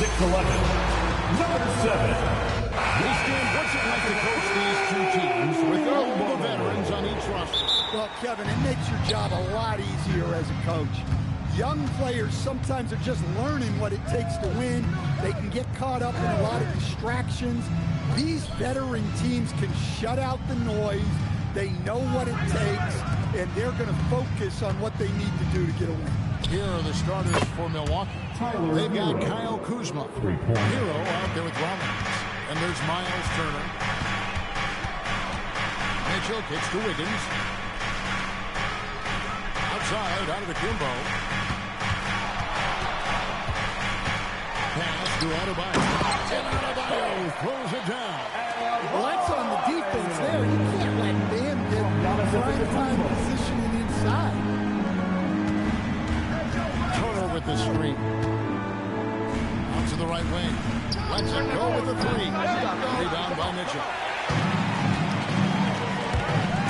6'11", number 7. What's it like to coach these two teams with all the veterans on each roster? Well, Kevin, it makes your job a lot easier as a coach. Young players sometimes are just learning what it takes to win. They can get caught up in a lot of distractions. These veteran teams can shut out the noise. They know what it takes, and they're going to focus on what they need to do to get a win. Here are the starters for Milwaukee. They've got Kyle Kuzma, Hero out there with Rollins. And there's Miles Turner. Mitchell kicks to Wiggins. Outside, out of the Kumbo. Pass to Adebayo. And Adebayo throws it down. Well, that's on the defense there. You can't let Bam get prime time positioning inside. Turner with the screen. Out to the right wing. Lets it go with the three. Rebound by Mitchell.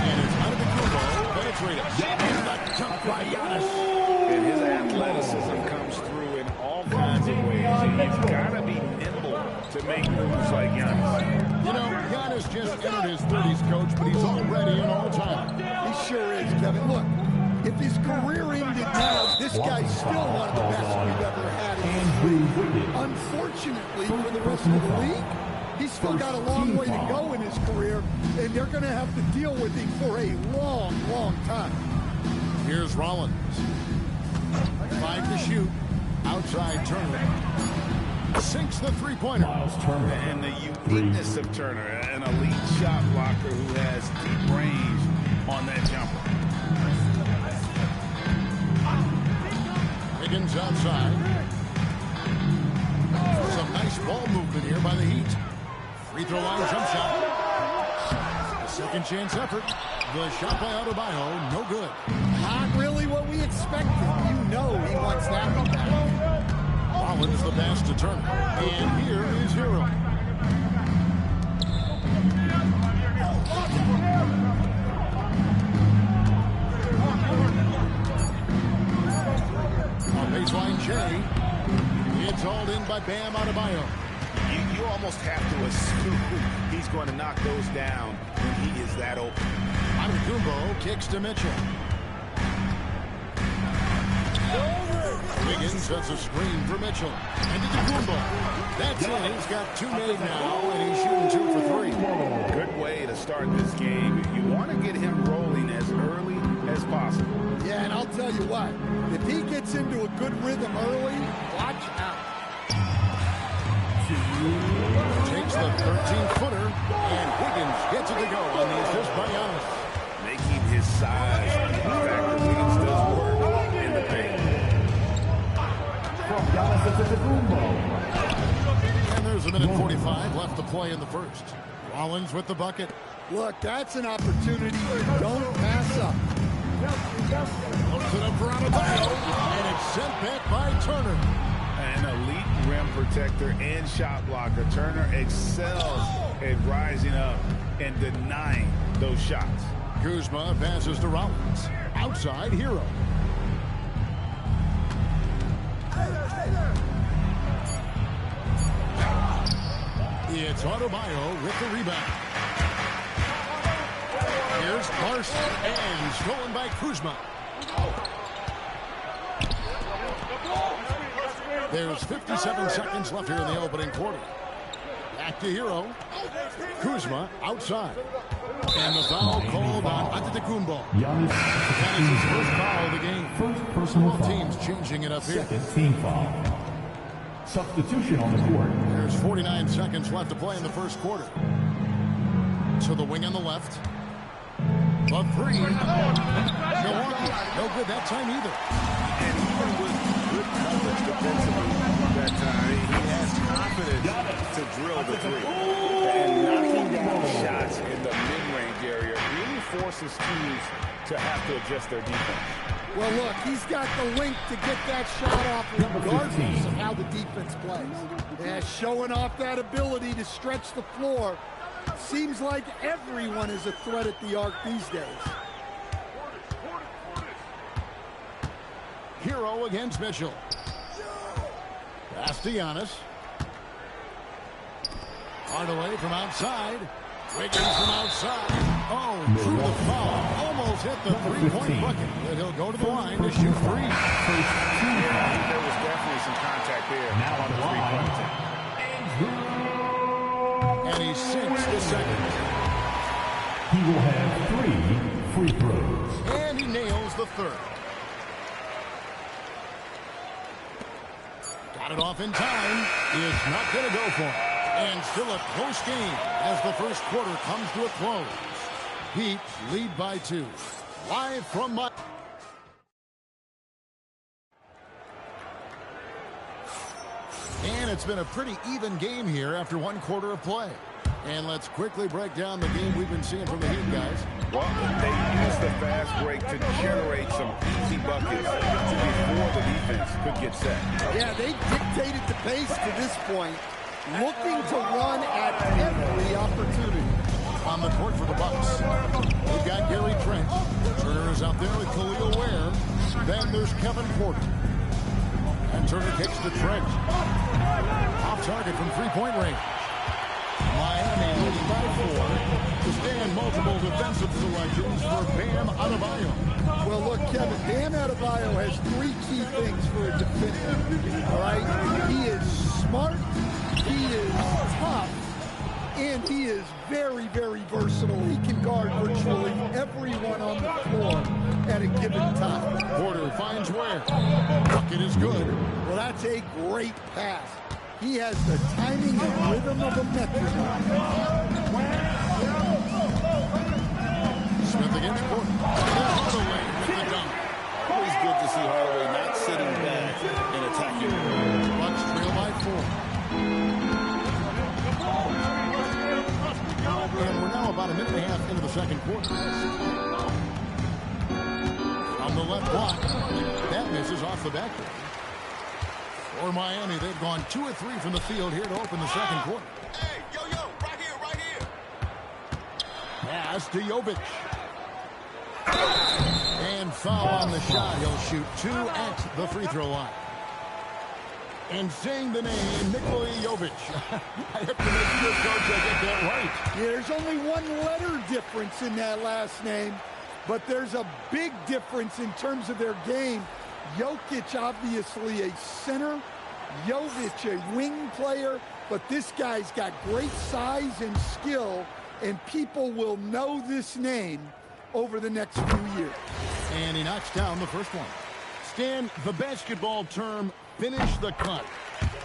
And it's out of the Kumbo. Penetrated. And the jump by Giannis. And his athleticism comes through in all kinds of ways. He's got to be nimble to make moves like Giannis. You know, Giannis just entered his 30s, coach, but he's already an all-time. He sure is, Kevin. Look, if his career ended now, this guy's still one of the best we've ever had in history. Unfortunately for the rest of the league, he's still got a long way to go in his career, and they're going to have to deal with him for a long, long time. Here's Rollins. 5 to shoot. Outside Turner. Sinks the three-pointer. And the uniqueness of Turner, an elite shot blocker who has deep range on that jumper. Wiggins outside. Some nice ball movement here by the Heat. Free throw line jump shot. A second chance effort. The shot by Adebayo, no good. Not really what we expected. You know he wants that one back. Rollins the pass to Turner. And here is Hero. On baseline, Jay. It's hauled in by Bam Adebayo. You almost have to assume he's going to knock those down when he is that open. Antetokounmpo kicks to Mitchell. Wiggins sets a screen for Mitchell. Antetokounmpo. That's it. He's got 2 made now, and he's shooting 2 for 3. Good way to start this game. You want to get him rolling as early as possible. Yeah, and I'll tell you what. If he gets into a good rhythm early, watch out. Takes the 13-footer, and Wiggins gets it to go on the assist by Giannis. Making his size a factor. Wiggins does work in the paint. And there's a minute 45 left to play in the first. Rollins with the bucket. Look, that's an opportunity you don't pass up. Looks it up for Adebayo, and it's sent back by Turner. An elite rim protector and shot blocker. Turner excels at rising up and denying those shots. Kuzma passes to Rollins. Outside, Hero. It's Adebayo with the rebound. Here's Larson, and stolen by Kuzma. There's 57 seconds left here in the opening quarter. Back to Hero. Kuzma outside. And the foul called on Antetokounmpo. That is his first foul of the game. First personal foul. Teams changing it up here. Second team foul. Substitution on the court. There's 49 seconds left to play in the first quarter. To the wing on the left. The three. Milwaukee. No good that time either. And even with good coverage defensively that time, he has confidence to drill the three. And knocking down shots in the mid-range area really forces teams to have to adjust their defense. Well, look, he's got the length to get that shot off regardless of how the defense plays. Yeah, showing off that ability to stretch the floor. Seems like everyone is a threat at the arc these days. Hero against Mitchell. Pass to Giannis. Hardaway from outside. Wiggins from outside. Oh, drew the foul. Almost hit the three-point bucket. But he'll go to the line to shoot three. There was definitely some contact there. Now on the three-point attempt. And he sinks the second. He will have 3 free throws. And he nails the third. Got it off in time. It's not going to go for him. And still a close game as the first quarter comes to a close. Heat lead by 2. Live from my... And it's been a pretty even game here after one quarter of play. And let's quickly break down the game we've been seeing from the Heat, guys. Well, they used the fast break to generate some easy buckets before the defense could get set. Yeah, they dictated the pace to this point, looking to run at every opportunity. On the court for the Bucks, we've got Gary Trent. Turner is out there with Khalil Ware. Then there's Kevin Porter. And Turner kicks to Trent. Off target from three-point range. Miami leading by 4 to stand multiple defensive selections for Bam Adebayo. Well, look, Kevin, Bam Adebayo has 3 key things for a defender, all right? He is smart, he is tough, and he is very, very versatile. He can guard virtually everyone on the floor at a given time. Porter finds Ware. Bucket is good. Well, that's a great pass. He has the timing and rhythm of a metronome. Smith against Porter. Hardaway with the dunk. Always good to see Hardaway not sitting back and attacking. Bucks trail by 4. And we're now about a minute and a half into the second quarter. On the left block, that misses off the backboard. For Miami, they've gone 2 of 3 from the field here to open the second quarter. Hey, yo, right here, right here. Pass to Jovic. And foul on the shot. He'll shoot 2 at the free throw line. And saying the name, Nikola Jovic. I have to make sure, Coach, I get that right. Yeah, there's only 1 letter difference in that last name, but there's a big difference in terms of their game. Jokic, obviously a center. Jovic, a wing player. But this guy's got great size and skill, and people will know this name over the next few years. And he knocks down the first one. Stan, the basketball term, finish the cut.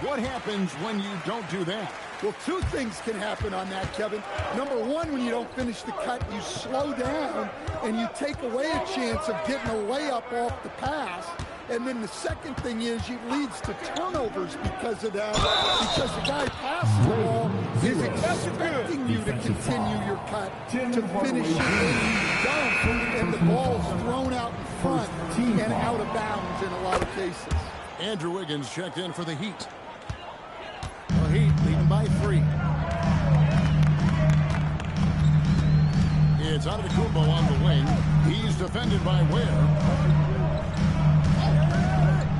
What happens when you don't do that? Well, 2 things can happen on that, Kevin. Number 1, when you don't finish the cut, you slow down and you take away a chance of getting a layup off the pass. And then the second thing is it leads to turnovers because of that, because the guy passing the ball is expecting you to continue your cut, to finish it, and you don't, and the ball's thrown out in front and out of bounds in a lot of cases. Andrew Wiggins checked in for the Heat. The Heat leading by 3. It's Antetokounmpo on the wing. He's defended by Ware.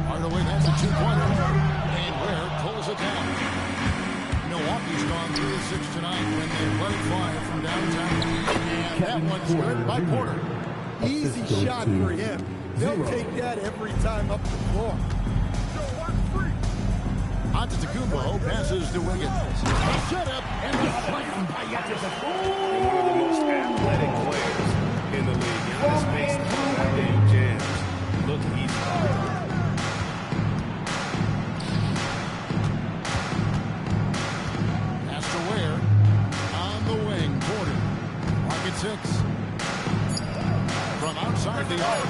Hardaway, that's a 2-pointer. And Ware pulls it down. Milwaukee's gone 3 of 6 tonight when they let it fly from downtown. And that one's good by Porter. Easy shot for him. They'll take that every time up the floor. Antetokounmpo passes to Wiggins. A shut up and a slam by Giannis. One of the most athletic players in the league. Giannis makes goddamn jams. Look easy. Pass to Ware. On the wing, Porter. Mark at 6. From outside the arc.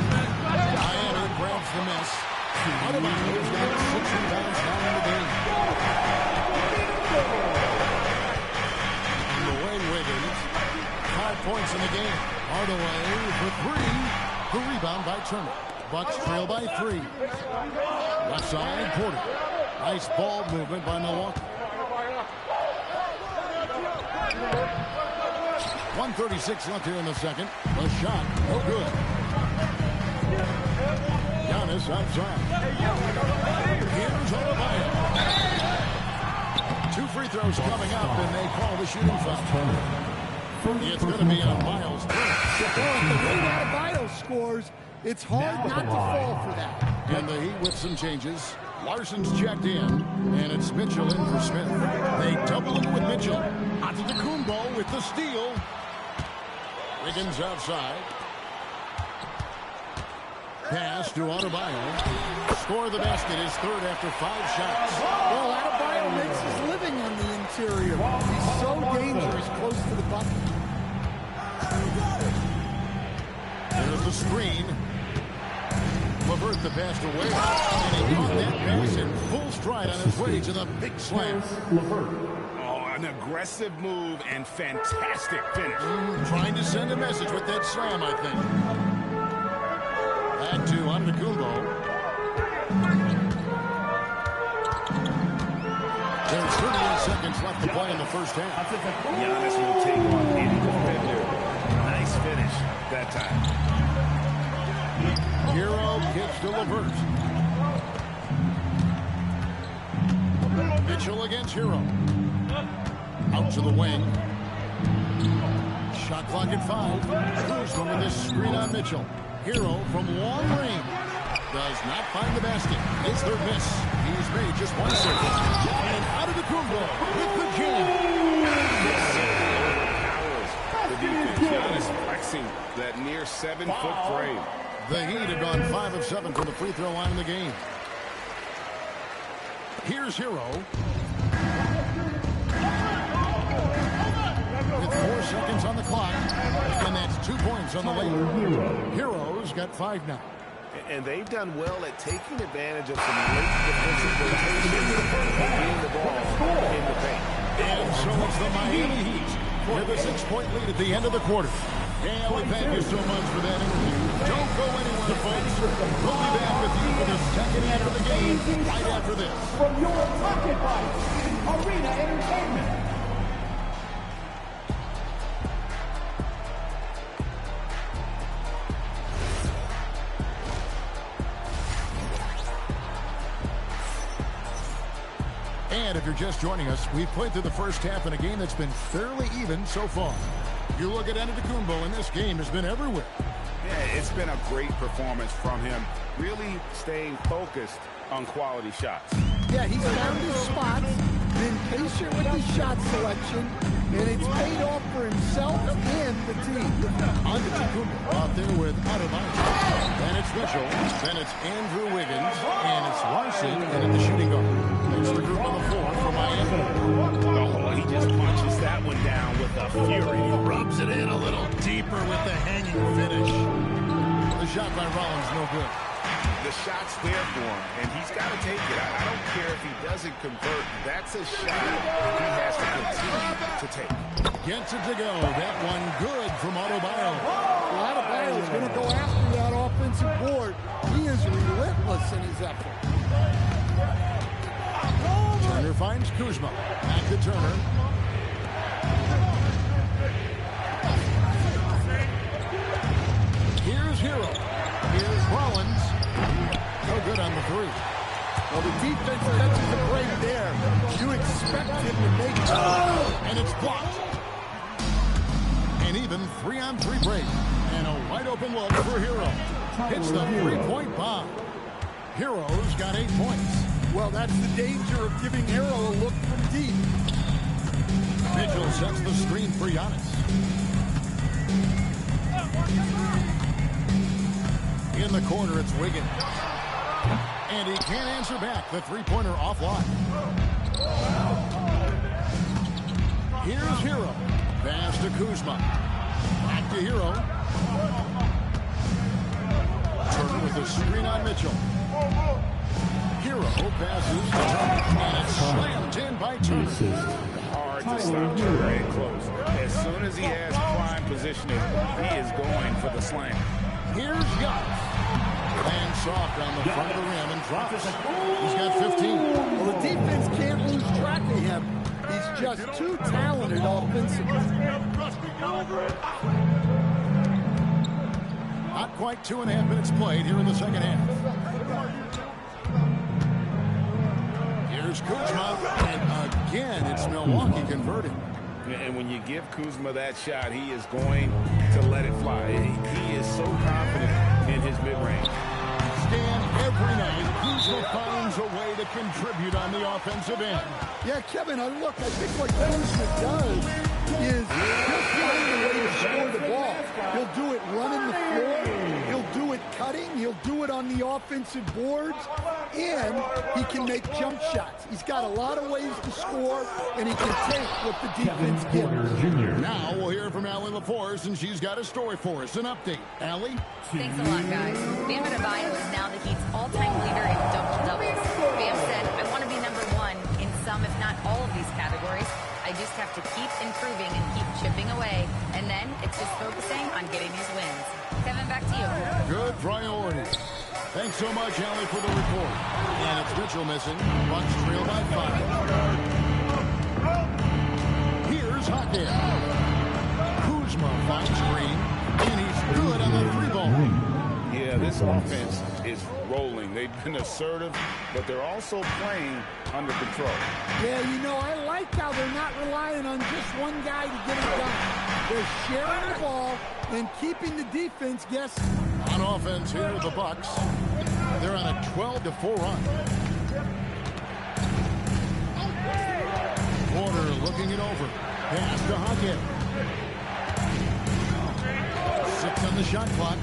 Diana grabs the miss. Adebayo's got 6 rebounds now in the game. On the wing, Wiggins. 5 points in the game. Hardaway for 3. The rebound by Turner. Bucks trail by 3. Left side, Porter. Nice ball movement by Milwaukee. 1:36 left here in the second. The shot, no good. Giannis outside. Here's Adebayo. 2 free throw's coming up, and they call the shooting foul. It's going to be on Miles. Well, if the way Miles scores, it's hard not to fall for that. And the Heat with some changes. Larson's checked in, and it's Mitchell in for Smith. They double him with Mitchell. Antetokounmpo with the steal. Wiggins outside. Pass to Adebayo. Score the basket, his third after 5 shots. Well, Adebayo makes his living on the interior. He's so dangerous close to the bucket. There's the screen. LeVert the pass to Wade. And he caught that pass in full stride on his way to the big slam. Oh, an aggressive move and fantastic finish. Trying to send a message with that slam, I think. Back to Antetokounmpo. There's 38 seconds left to play in the first half. Giannis will take on any defender. Nice finish that time. Hero kicks to LeVert. Mitchell against Hero. Out to the wing. Shot clock at 5. Kuzma with this screen on Mitchell. Hero from long range. Does not find the basket. His third miss. He's made just one circle. And out of the Antetokounmpo with the jam. The defense, Giannis flexing that near 7-foot frame. The Heat have gone 5 of 7 from the free throw line in the game. Here's Hero. With 4 seconds on the clock. And that's 2 points on the layup. Hero's got 5 now. And they've done well at taking advantage of some late defensive rotation and getting the ball in the paint. And so it's the Miami Heat with a 6-point lead at the end of the quarter. Hey, Alan, thank you so much for that interview. Don't go anywhere, folks. We'll be back with you for the second half of the game right after this. From your pocket bike, Arena Entertainment. And if you're just joining us, we've played through the first half in a game that's been fairly even so far. You look at Antetokounmpo, and this game has been everywhere. Yeah, it's been a great performance from him, really staying focused on quality shots. Yeah, he's found his spots, been patient with his shot selection, and it's paid off for himself and the team. Antetokounmpo out there with Adebayo. Then it's Mitchell, then it's Andrew Wiggins, and it's Larson, and in the shooting guard. It's the group on the floor for Miami. Oh, he just punches that one down with a fury. He rubs it in a little deeper with the hanging finish. The shot by Rollins, no good. The shot's there for him, and he's got to take it. I don't care if he doesn't convert. That's a shot he has to continue to take. Gets it to go. That one good from Adebayo. Adebayo is going to go after that offensive board. He is relentless in his effort. Turner finds Kuzma. Back to Turner. Here's Hero. Here's Rollins. No good on the 3. Well, the defense catches a break there. You expect him to make it. And it's blocked. An even 3-on-3 break. And a wide open look for Hero. Hits the 3-point bomb. Hero's got 8 points. Well, that's the danger of giving Hero a look from deep. Mitchell sets the screen for Giannis. In the corner, it's Wiggins. And he can't answer back. The 3-pointer offline. Here's Hero. Pass to Kuzma. Back to Hero. Turner with the screen on Mitchell. Hero passes to Turner. And it's slammed in by Turner. Hard to stop Turner in close. As soon as he has prime positioning, he is going for the slam. Here's Giannis. Lands soft on the front of the rim and drops. He's got 15. Well, the defense can't lose track of him. He's just too talented offensively. Not quite 2.5 minutes played here in the second half. Here's Kuzma, and again, it's Milwaukee converting. And when you give Kuzma that shot, he is going to let it fly. He is so confident in his mid-range. Stan, every night, Kuzma finds a way to contribute on the offensive end. Yeah, Kevin, I think what Kuzma does is he'll find a way to score the ball. He'll do it running the floor. He'll do it cutting. He'll do it on the offensive boards. And he can make jump shots. He's got a lot of ways to score, and he can take what the defense gives. Now we'll hear from Allie LaForce, and she's got a story for us. An update. Allie? Thanks a lot, guys. Bam Adebayo is now the Heat's all-time leader in double-doubles. Bam said, I want to be number one in some, if not all of these categories. I just have to keep improving and keep chipping away. And then it's just focusing on getting these wins. Kevin, back to you. Good priority. Thanks so much, Allie, for the report. And it's Mitchell missing. Bucks trail by 5. Here's Hackett. Kuzma finds Green, and he's good on the three ball. Yeah, this offense is rolling. They've been assertive, but they're also playing under control. Yeah, you know, I like how they're not relying on just one guy to get it done. They're sharing the ball and keeping the defense guessing. On offense here with the Bucks. They're on a 12-4 run. Porter looking it over. Pass to Hackett. 6 on the shot clock.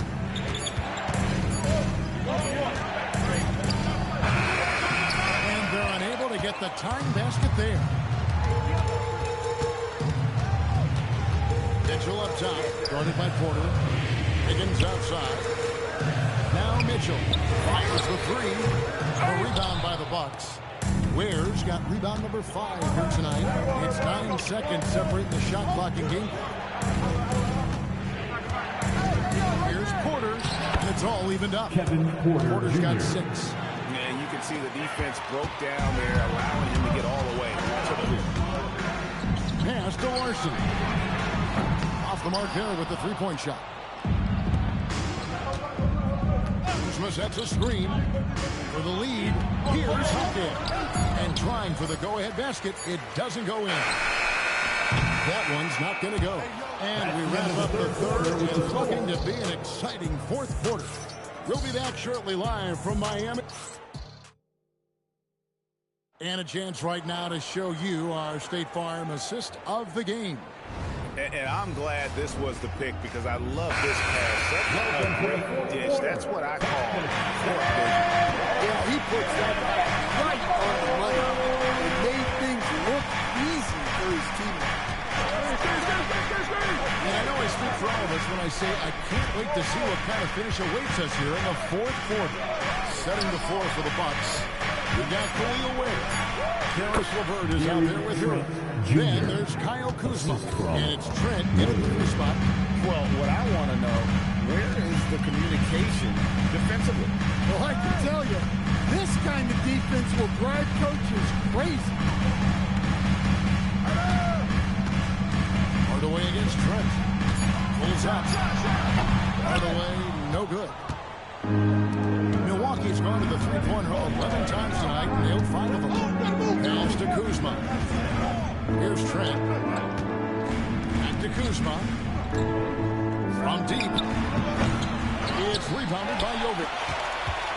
And they're unable to get the tying basket there. Mitchell up top, guarded by Porter. Higgins outside. Now Mitchell fires the three. A rebound by the Bucks. Ware's got rebound number 5 here tonight. It's 9 seconds separating the shot clock and game. Here's Porter, and it's all evened up. Porter's got 6. And you can see the defense broke down there, allowing him to get all the way to the hoop. Pass to Larson. Off the mark there with the three-point shot. Kuzma sets a screen for the lead. Here's Hackett. And trying for the go-ahead basket. It doesn't go in. That one's not going to go. And we wrap up the third. It's looking to be an exciting fourth quarter. We'll be back shortly live from Miami. And a chance right now to show you our State Farm assist of the game. And I'm glad this was the pick because I love this pass. Such a great dish. That's what I call court vision. Yeah, he puts that right on the money. It made things look easy for his teammates. And I know I speak for all of us when I say I can't wait to see what kind of finish awaits us here in the fourth quarter. Setting the floor for the Bucks. We got Khalil Ware. Karis LeVert is out there with him. Then there's Kyle Kuzma. And it's Trent in the spot. Well, what I want to know, where is the communication defensively? Well, I can tell you, this kind of defense will drive coaches crazy. Hardaway against Trent. Pulls out. Hardaway, no good. Milwaukee's gone to the three-point hole 11 times tonight and nailed 5 of them. Pass to Kuzma. Here's Trent. Back to Kuzma. From deep. It's rebounded by Jovic.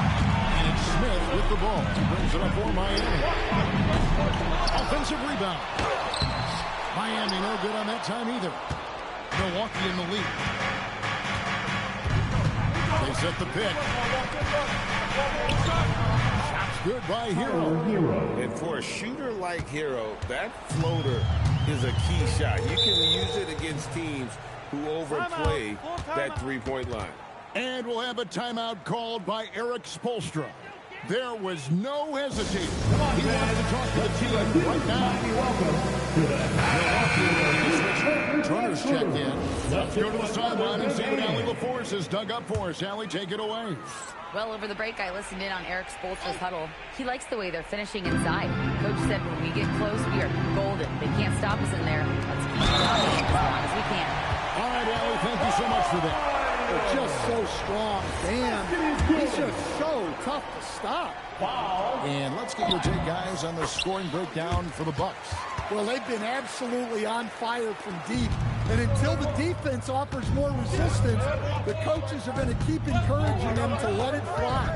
And it's Smith with the ball. He brings it up for Miami. Offensive rebound. Miami no good on that time either. Milwaukee in the lead. They set the pick. Shots good by Hero. And for a shooter like Hero, that floater is a key shot. You can use it against teams who overplay that three-point line. And we'll have a timeout called by Eric Spoelstra. There was no hesitating. He wants to talk to the team right now. Turner's checked in. Let's go to the sideline and see what Allie LaForce has dug up for us. Allie, take it away. Well, over the break, I listened in on Eric Spoelstra's huddle. He likes the way they're finishing inside. Coach said when we get close, we are golden. They can't stop us in there. Let's keep it coming as long as we can. All right, Allie, thank you so much for that. are just so strong. Damn, he's just so tough to stop. And let's get your take, guys, on the scoring breakdown for the Bucks. Well, they've been absolutely on fire from deep. And until the defense offers more resistance, the coaches are going to keep encouraging them to let it fly.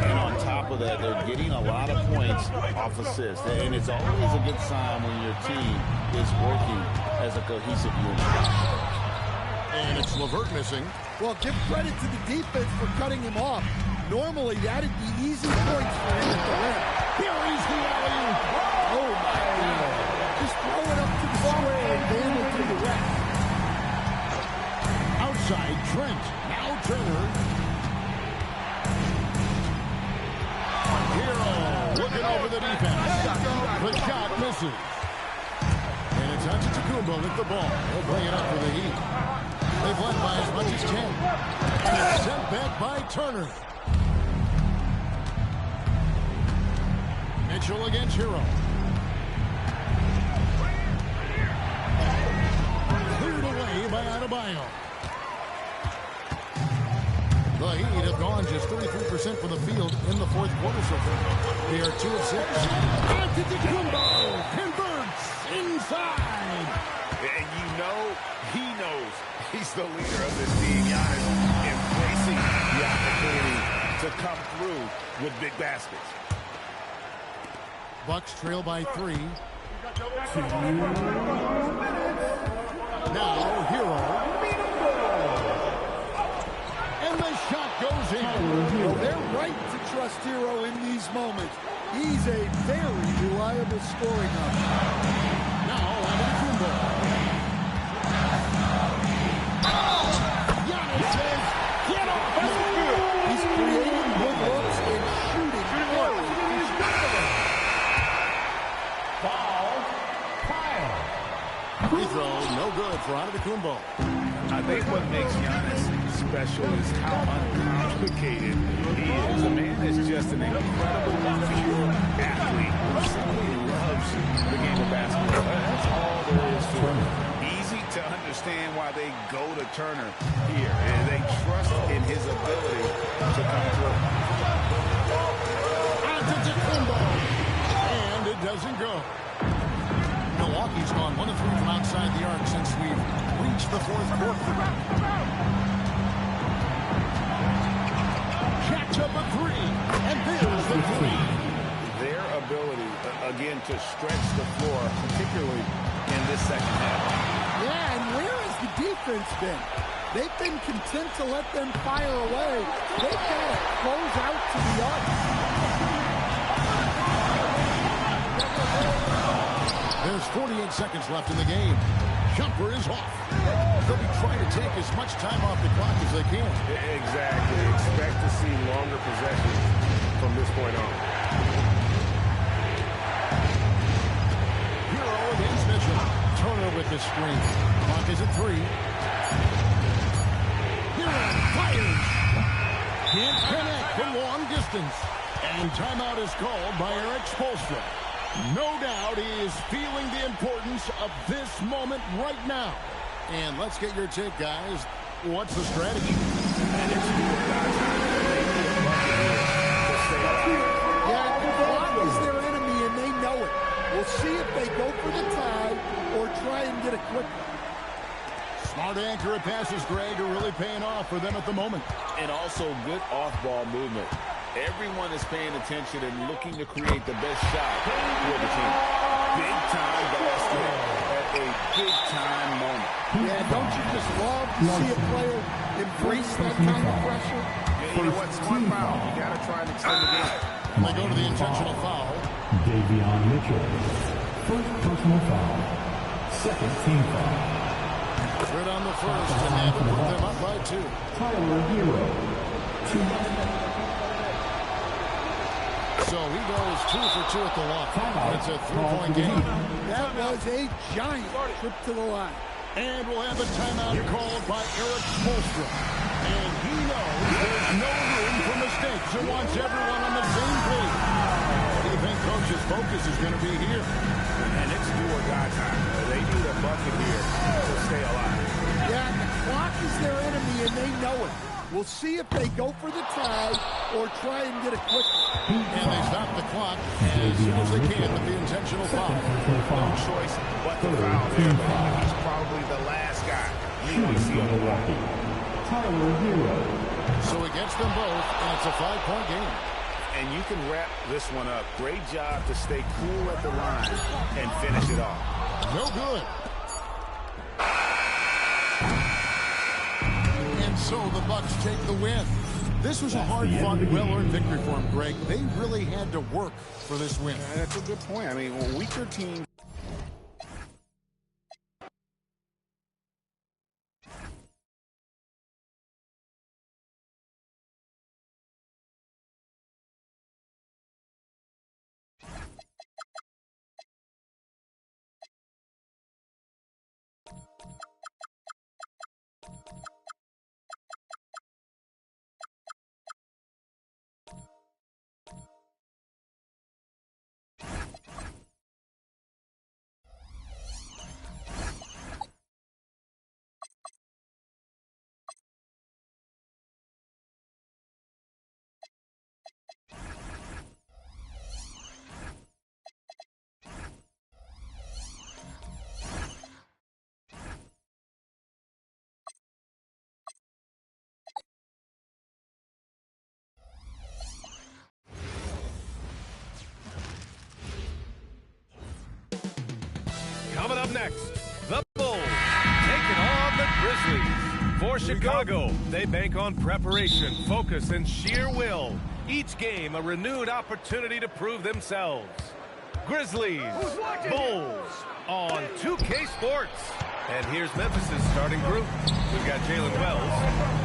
And on top of that, they're getting a lot of points off assists. And it's always a good sign when your team is working as a cohesive unit. And it's LeVert missing. Well, give credit to the defense for cutting him off. Normally, that'd be easy points for him at the rim. Here is the alley-oop. Oh, my God. Just throw it up to the square and Dan will do the rest. Outside, Trent. Now Turner. Hero looking over the defense. The shot misses. And it's Antetokounmpo with the ball. He'll bring it up for the Heat. They've led by as much as 10. And it's sent back by Turner. Mitchell against Hero. Cleared away by Adebayo. The Heat have gone just 33% from the field in the fourth quarter so far. They are 2 of 6. Antetokounmpo converts inside. And you know he knows he's the leader of this team. Giannis embracing the opportunity to come through with big baskets. Bucks trail by 3. Now Hero. And the shot goes in. Well, they're right to trust Hero in these moments. He's a very reliable scoring option. Now Antetokounmpo. Giannis says, get off. He's creating good looks and shooting very efficiently. Foul. Free throw, no good for Antetokounmpo. I think what makes Giannis special is how uncomplicated he is. A man is just an incredible, pure athlete who simply loves the game of basketball. That's all there is to it. Easy to understand why they go to Turner here. And they trust in his ability to come through. Antetokounmpo. And it doesn't go. Milwaukee's gone 1 of 3 from outside the arc since we've reached the fourth quarter. Catch up a 3, and there's the 3. Their ability, again, to stretch the floor, particularly in this second half. Yeah, and where has the defense been? They've been content to let them fire away. They've got to close out to the arc. There's 48 seconds left in the game. Jumper is off. They'll be trying to take as much time off the clock as they can. Exactly. Expect to see longer possessions from this point on. Hero against Mitchell. Turner with the screen. Clock is at 3. Hero fires. Can't connect from long distance. And timeout is called by Eric Spoelstra. No doubt he is feeling the importance of this moment right now. And let's get your take, guys. What's the strategy? Yeah, the clock is their enemy, and they know it. We'll see if they go for the tie or try and get a quick one. Smart accurate passes, Greg, are really paying off for them at the moment. And also good off-ball movement. Everyone is paying attention and looking to create the best shot for the team. Big-time basket at a big-time moment. Yeah, don't you just love to see a player embrace that kind of pressure? Yeah, you know what? Smart foul. You got to try and extend the game. And they go to the intentional foul. Davion Mitchell. First personal foul. Second team foul. Third on the first, and they put them up by 2. Tyler Hero. 2. So he goes 2 for 2 at the line. It's a 3-point game. That was a giant trip to the line. And we'll have a timeout called by Eric Spoelstra. And he knows there's no room for mistakes and wants everyone on the same page. What do you think Coach's focus is going to be here? And it's do or die time. They need a bucket here to stay alive. Yeah, the clock is their enemy, and they know it. We'll see if they go for the tie or try and get a quick. And they stop the clock as soon as they can with the intentional foul. No choice but the foul there. He's probably the last guy you want to see on the wall. So he gets them both, and it's a 5-point game. And you can wrap this one up. Great job to stay cool at the line and finish it off. No good. And so the Bucks take the win. This was a hard-fought, well-earned victory for them, Greg. They really had to work for this win. That's a good point. I mean, weaker teams. Coming up next, the Bulls taking on the Grizzlies. For Chicago, they bank on preparation, focus, and sheer will. Each game a renewed opportunity to prove themselves. Grizzlies, Bulls on 2K Sports. And here's Memphis' starting group. We've got Jalen Wells,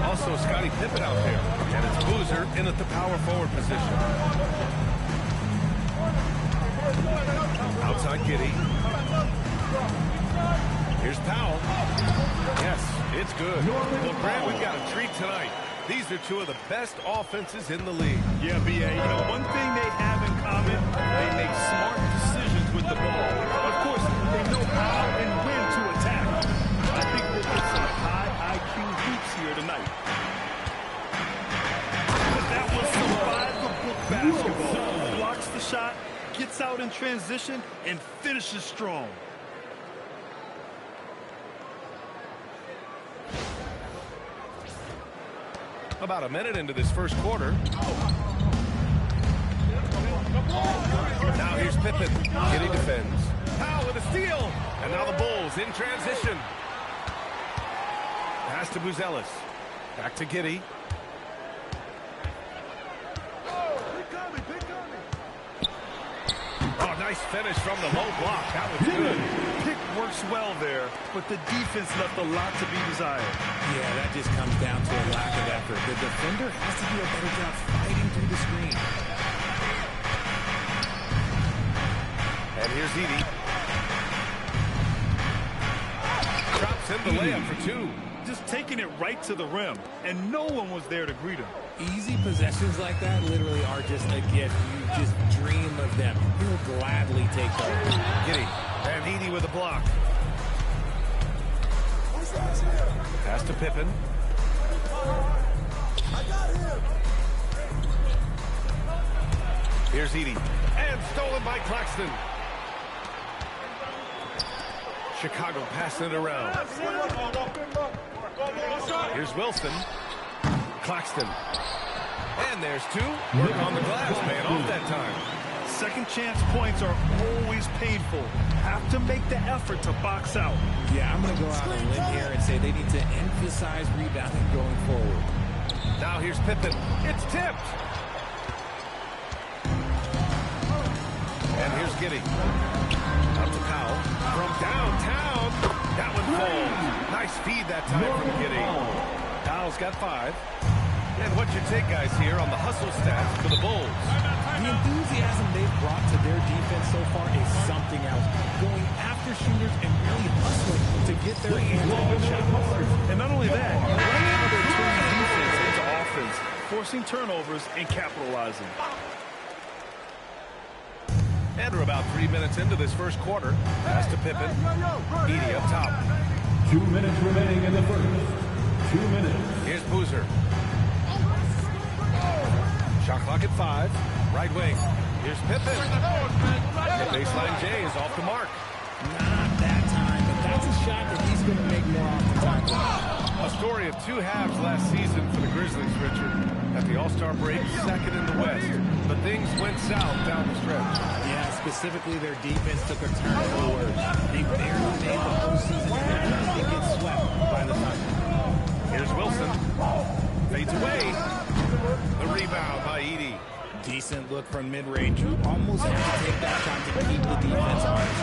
also Scottie Pippen out there, and it's Boozer in at the power forward position. Outside Giddey. Here's Powell. Yes, it's good. Well, Grant, we've got a treat tonight. These are two of the best offenses in the league. Yeah, B.A., you know, one thing they have in common, they make smart decisions with the ball. Of course, they know how and when to attack. I think we'll get some high IQ hoops here tonight. But that was some by-the-book basketball. Blocks the shot, gets out in transition, and finishes strong. About a minute into this first quarter. Now here's Pippen. Giddey defends. Powell with a steal. And now the Bulls in transition. Pass to Buzelis. Back to Giddey. Oh, nice finish from the low block. That was good. Pick works well there, but the defense left a lot to be desired. Yeah, that just comes down to a lack of effort. The defender has to do a better job fighting through the screen. And here's Edey. Drops in the layup for two. Just taking it right to the rim, and no one was there to greet him. Easy possessions like that literally are just a gift. You just dream of them. He'll gladly take those. Giddey. And Edey with a block. Pass to Pippen. Here's Edey. And stolen by Claxton. Chicago passing it around. Here's Wilson. Claxton. And there's two. Work on the glass, paying off that time. Second chance points are always painful. Have to make the effort to box out. Yeah, I'm going to go out on a limb here and say they need to emphasize rebounding going forward. Now here's Pippen. It's tipped. And here's Giddey. Up to Powell. From downtown. That one falls. Nice feed that time from Giddey. Powell's got 5. And what's your take, guys, here on the hustle stats for the Bulls? The enthusiasm they've brought to their defense so far is something else. Going after shooters and really hustling to get their hands on the shot. And not only that, right now they're turning defense into offense, forcing turnovers and capitalizing. And we're about 3 minutes into this first quarter. Pass to Pippen. Edey up top. 2 minutes remaining in the first. 2 minutes. Here's Boozer. Shot clock at 5. Right wing. Here's Pippen. The baseline J is off the mark. Not that time, but that's a shot that he's going to make more often. A story of 2 halves last season for the Grizzlies, Richard. At the All-Star break, second in the West. But things went south down the stretch. Yeah, specifically their defense took a turn for the worse. They barely made the postseason and they get swept by the Thunder. Here's Wilson. Fades away. The rebound by Edey. Decent look from mid-range. You almost have to take that shot to keep the defense honest.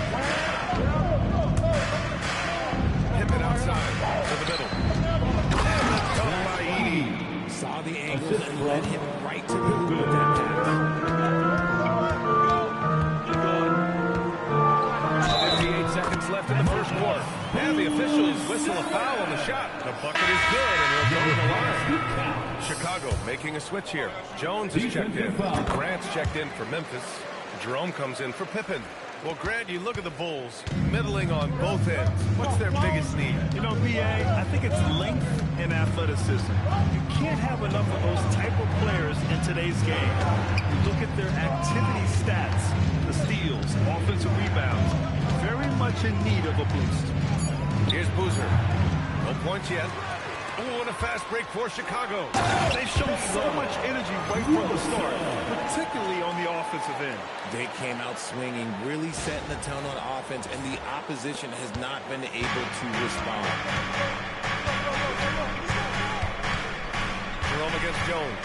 Pippen outside to the middle. And the dunk by Edey. Saw the angles and led him right to the hoop with that pass. 58 seconds left in the first quarter. And the officials whistle a foul on the shot. The bucket is good, and he'll go to the line. Chicago making a switch here. Jones is checked in. Grant's checked in for Memphis. Jerome comes in for Pippen. Well, Grant, you look at the Bulls, middling on both ends. What's their biggest need? You know, B.A., I think it's length and athleticism. You can't have enough of those type of players in today's game. You look at their activity stats, the steals, offensive rebounds, very much in need of a boost. Here's Boozer. No points yet. Oh, and a fast break for Chicago. They've shown so much energy right from the start, particularly on the offensive end. They came out swinging, really setting the tone on offense, and the opposition has not been able to respond. Jerome against Jones.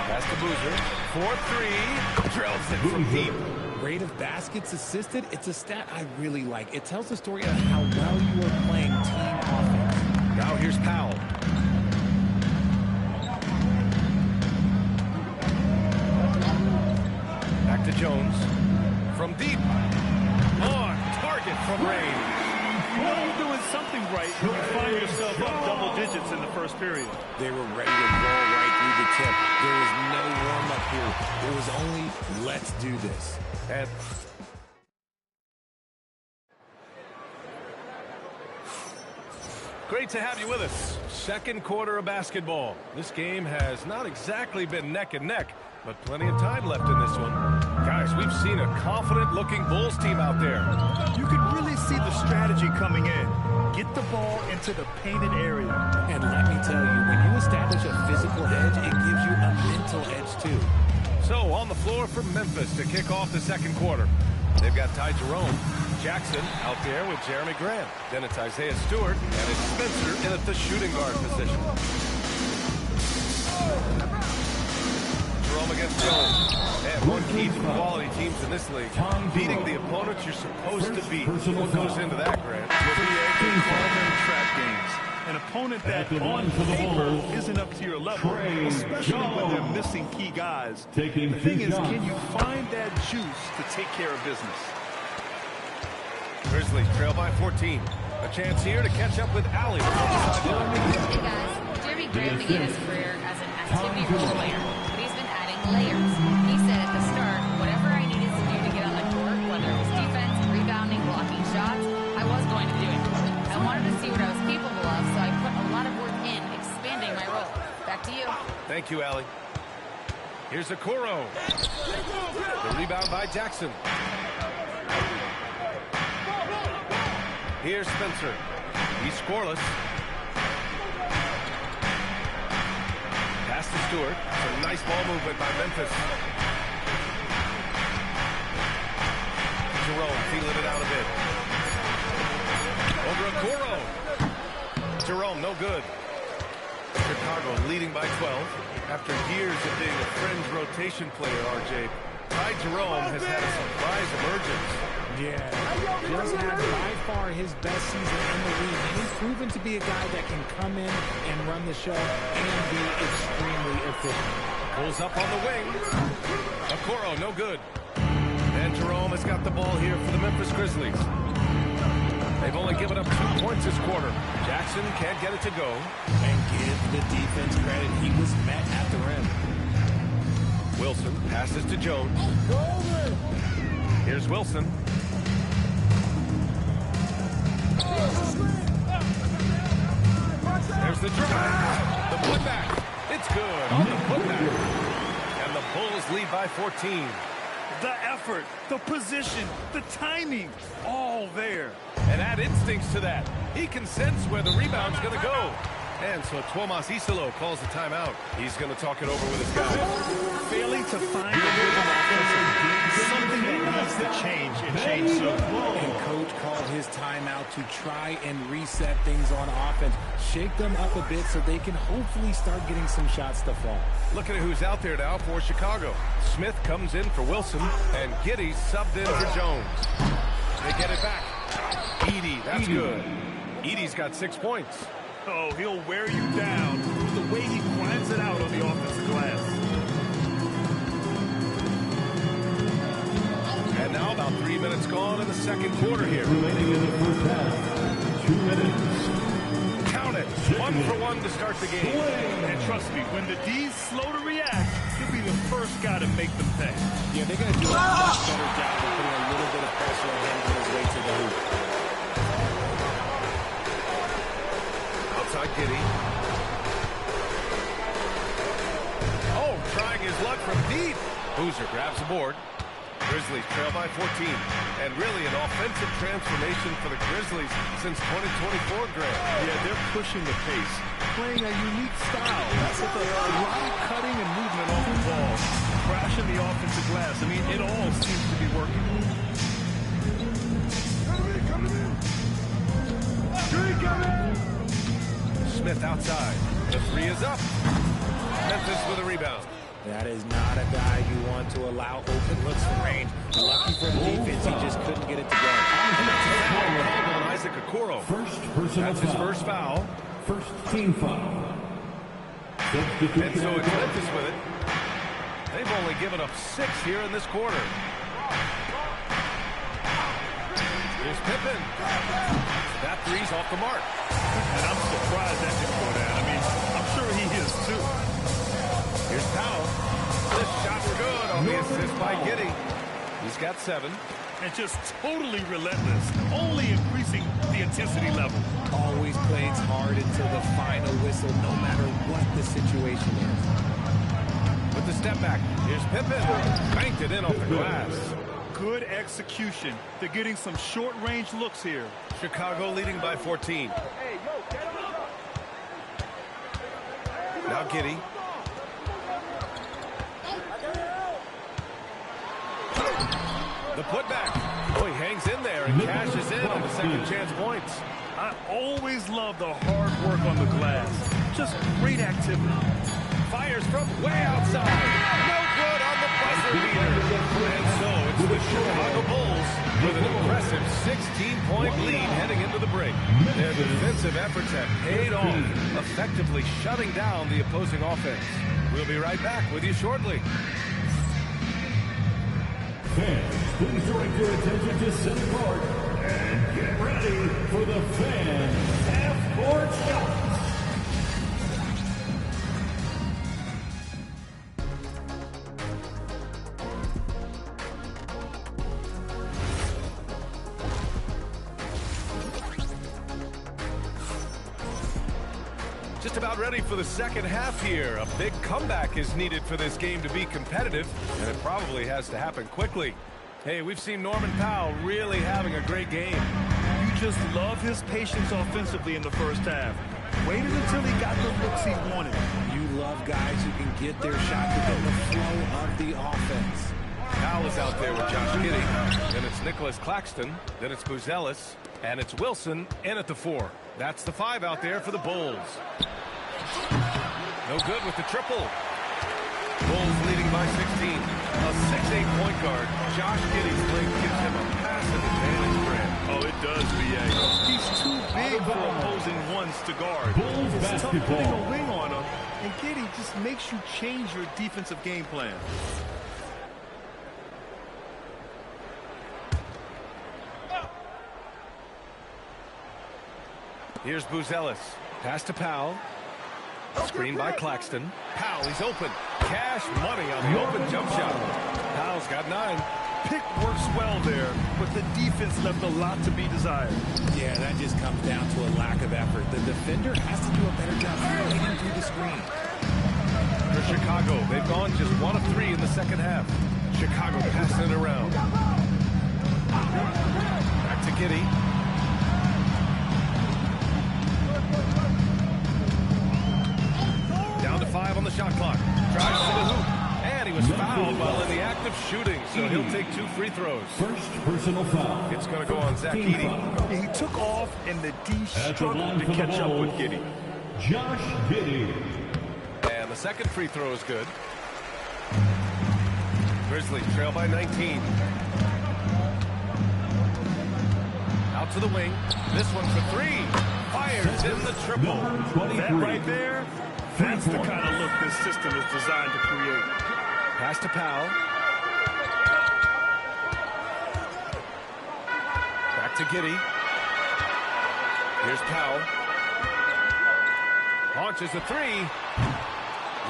Pass to Boozer. 4-3. Drills it from deep. Rate of baskets assisted, it's a stat I really like. It tells the story of how well you are playing team offense. Now here's Powell. Back to Jones. From deep. On target from range. You know you're doing something right when you find yourself up double digits in the first period. They were ready to roll right through the tip. There was no warm-up here. It was only, let's do this. And great to have you with us. Second quarter of basketball. This game has not exactly been neck and neck, but plenty of time left in this one. Guys, we've seen a confident-looking Bulls team out there. You can really see the strategy coming in. Get the ball into the painted area. And let me tell you, when you establish a physical edge, it gives you a mental edge too. So, on the floor for Memphis to kick off the second quarter. They've got Ty Jerome, Jackson out there with Jeremy Grant. Then it's Isaiah Stewart, and it's Spencer in at the shooting guard position. Jerome against Jones. And one key to quality teams in this league, beating the opponents you're supposed to beat. What goes into that, Grant? Will be able to call them trap games. An opponent that on paper isn't up to your level, especially when they're missing key guys. The thing is, can you find that juice to take care of business? Grizzlies trail by 14. A chance here to catch up with Allie. Hey guys, Jeremy Grant began his career as an activity role player, but he's been adding layers. He said at the start, whatever I needed to do to get on the court, whether it was defense, rebounding, blocking shots, I was going to do it. I wanted to see what I was capable of, so I put a lot of work in expanding my role. Back to you. Thank you, Allie. Here's Okoro. The rebound by Jackson. Here's Spencer. He's scoreless. Pass to Stewart. Some nice ball movement by Memphis. Jerome feeling it out a bit. Over Okoro. Jerome, no good. Chicago leading by 12. After years of being a fringe rotation player, RJ, Ty Jerome has had a surprise emergence. Yeah, just had by far his best season in the league. And he's proven to be a guy that can come in and run the show and be extremely efficient. Pulls up on the wing. Okoro, no good. And Jerome has got the ball here for the Memphis Grizzlies. They've only given up 2 points this quarter. Jackson can't get it to go. And give the defense credit. He was met at the rim. Wilson passes to Jones. Here's Wilson. the drive. The putback. It's good on the putback. And the Bulls lead by 14. The effort, the position, the timing, all there. And add instincts to that. He can sense where the rebound's going to go. And so Tomas Isolo calls the timeout. He's going to talk it over with his guys. Failing to find the rhythm offensively is something that needs to change and change soon. And coach called his timeout to try and reset things on offense. Shake them up a bit so they can hopefully start getting some shots to fall. Look at who's out there now for Chicago. Smith comes in for Wilson, and Giddey subbed in for Jones. They get it back. Edey, that's good. Edey's got 6 points. Oh, he'll wear you down with the way he grinds it out on the offensive glass. And now about 3 minutes gone in the second quarter here. Remaining in the first half. 2 minutes. Count it. 1 for 1 to start the game. And trust me, when the D's slow to react, he'll be the first guy to make them pay. Yeah, they're going to do a much better job of putting a little bit of pressure on him on his way to the hoop. Outside Giddey. Oh, trying his luck from deep. Boozer grabs the board. Grizzlies trail by 14. And really an offensive transformation for the Grizzlies since 2024, Grant. Yeah, they're pushing the pace, playing a unique style with a lot of cutting and movement off the ball, crashing the offensive glass. I mean, it all seems to be working. Smith outside. The three is up. Memphis with a rebound. That is not a guy you want to allow open looks from range. Lucky for the defense, he just couldn't get it together. And that's a foul called on Isaac Okoro. First personal That's his foul. first foul. First team foul. And so it's Memphis with it. They've only given up 6 here in this quarter. Here's Pippen. That three's off the mark. And I'm surprised that didn't go down. I mean, I'm sure he is too. Here's Powell. This shot's good on the assist by Giddey. He's got 7. And just totally relentless, only increasing the intensity level. Always plays hard until the final whistle, no matter what the situation is. With the step back, here's Pippen. Banked it in off the glass. Good execution. They're getting some short-range looks here. Chicago leading by 14. Now Giddey. The putback. Oh, he hangs in there and cashes in on the second chance points. I always love the hard work on the glass. Just great activity. Fires from way outside. No good on the buzzer beater. And so it's the Chicago Bulls with an impressive 16-point lead heading into the break. Their defensive efforts have paid off, effectively shutting down the opposing offense. We'll be right back with you shortly. Fans, please direct your attention to center court and get ready for the fan half-court shots. Just about ready for the second half here. A big comeback is needed for this game to be competitive, and it probably has to happen quickly. Hey, we've seen Norman Powell really having a great game. You just love his patience offensively in the first half. Waited until he got the looks he wanted. You love guys who can get their shot within the flow of the offense. Powell is out there with Josh Giddey. Then it's Nicholas Claxton. Then it's Buzelis. And it's Wilson in at the 4. That's the 5 out there for the Bulls. No good with the triple. Bulls leading by 16. A 6'8" point guard. Josh Giddey's length gives him a massive advantage, Grant. Oh, it does, B.A. He's too big for opposing ones to guard. Bulls It's tough basketball. putting a wing on him, and Giddey just makes you change your defensive game plan. Here's Buzelis. Pass to Powell. Screen by Claxton. Powell, he's open. Cash money on the open jump shot. Powell's got 9. Pick works well there, but the defense left a lot to be desired. Yeah, that just comes down to a lack of effort. The defender has to do a better job fighting through the screen. For Chicago, they've gone just 1 of 3 in the second half. Chicago passing it around. Back to Giddey. Down to 5 on the shot clock. Drives to the hoop. And he was fouled while in the act of shooting, so he'll take 2 free throws. First personal foul. It's going to go on Zach Edey. He took off, and the D struggled to catch up with Giddey. Josh Giddey. And the second free throw is good. Grizzlies trail by 19. Out to the wing. This one for 3. Fires in the triple. That right there, that's the kind of look this system is designed to create. Pass to Powell. Back to Giddey. Here's Powell. Launches a 3.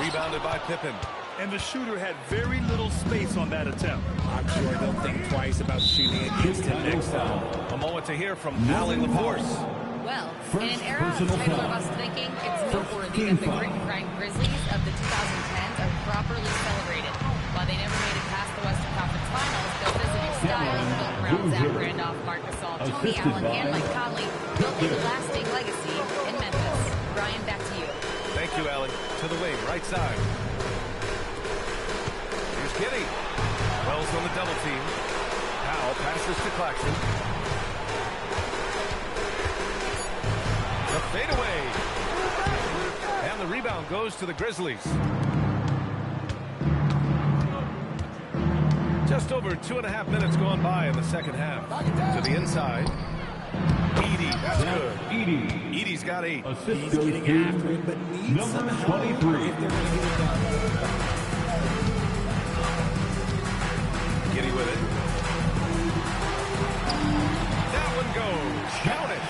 Rebounded by Pippen. And the shooter had very little space on that attempt. I'm sure he'll think twice about shooting against him next time. A moment to hear from Allie LaForce. Well, in an era of title of us thinking, it's noteworthy that the grit and grind Grizzlies of the 2010s are properly celebrated. While they never made it past the Western Conference Finals, their visiting style built around Zach Randolph, Marc Gasol, Tony Allen, and Mike Conley built a lasting legacy in Memphis. Brian, back to you. Thank you, Allie. To the wing, right side. Here's Giddey. Wells on the double team. Powell passes to Claxton. The fadeaway. And the rebound goes to the Grizzlies. Just over 2.5 minutes gone by in the second half. To the inside. Edey, that's good. Edey's got 8. He's getting after it, but needs some help if they're going to get it done. Giddey with it. That one goes. Count it.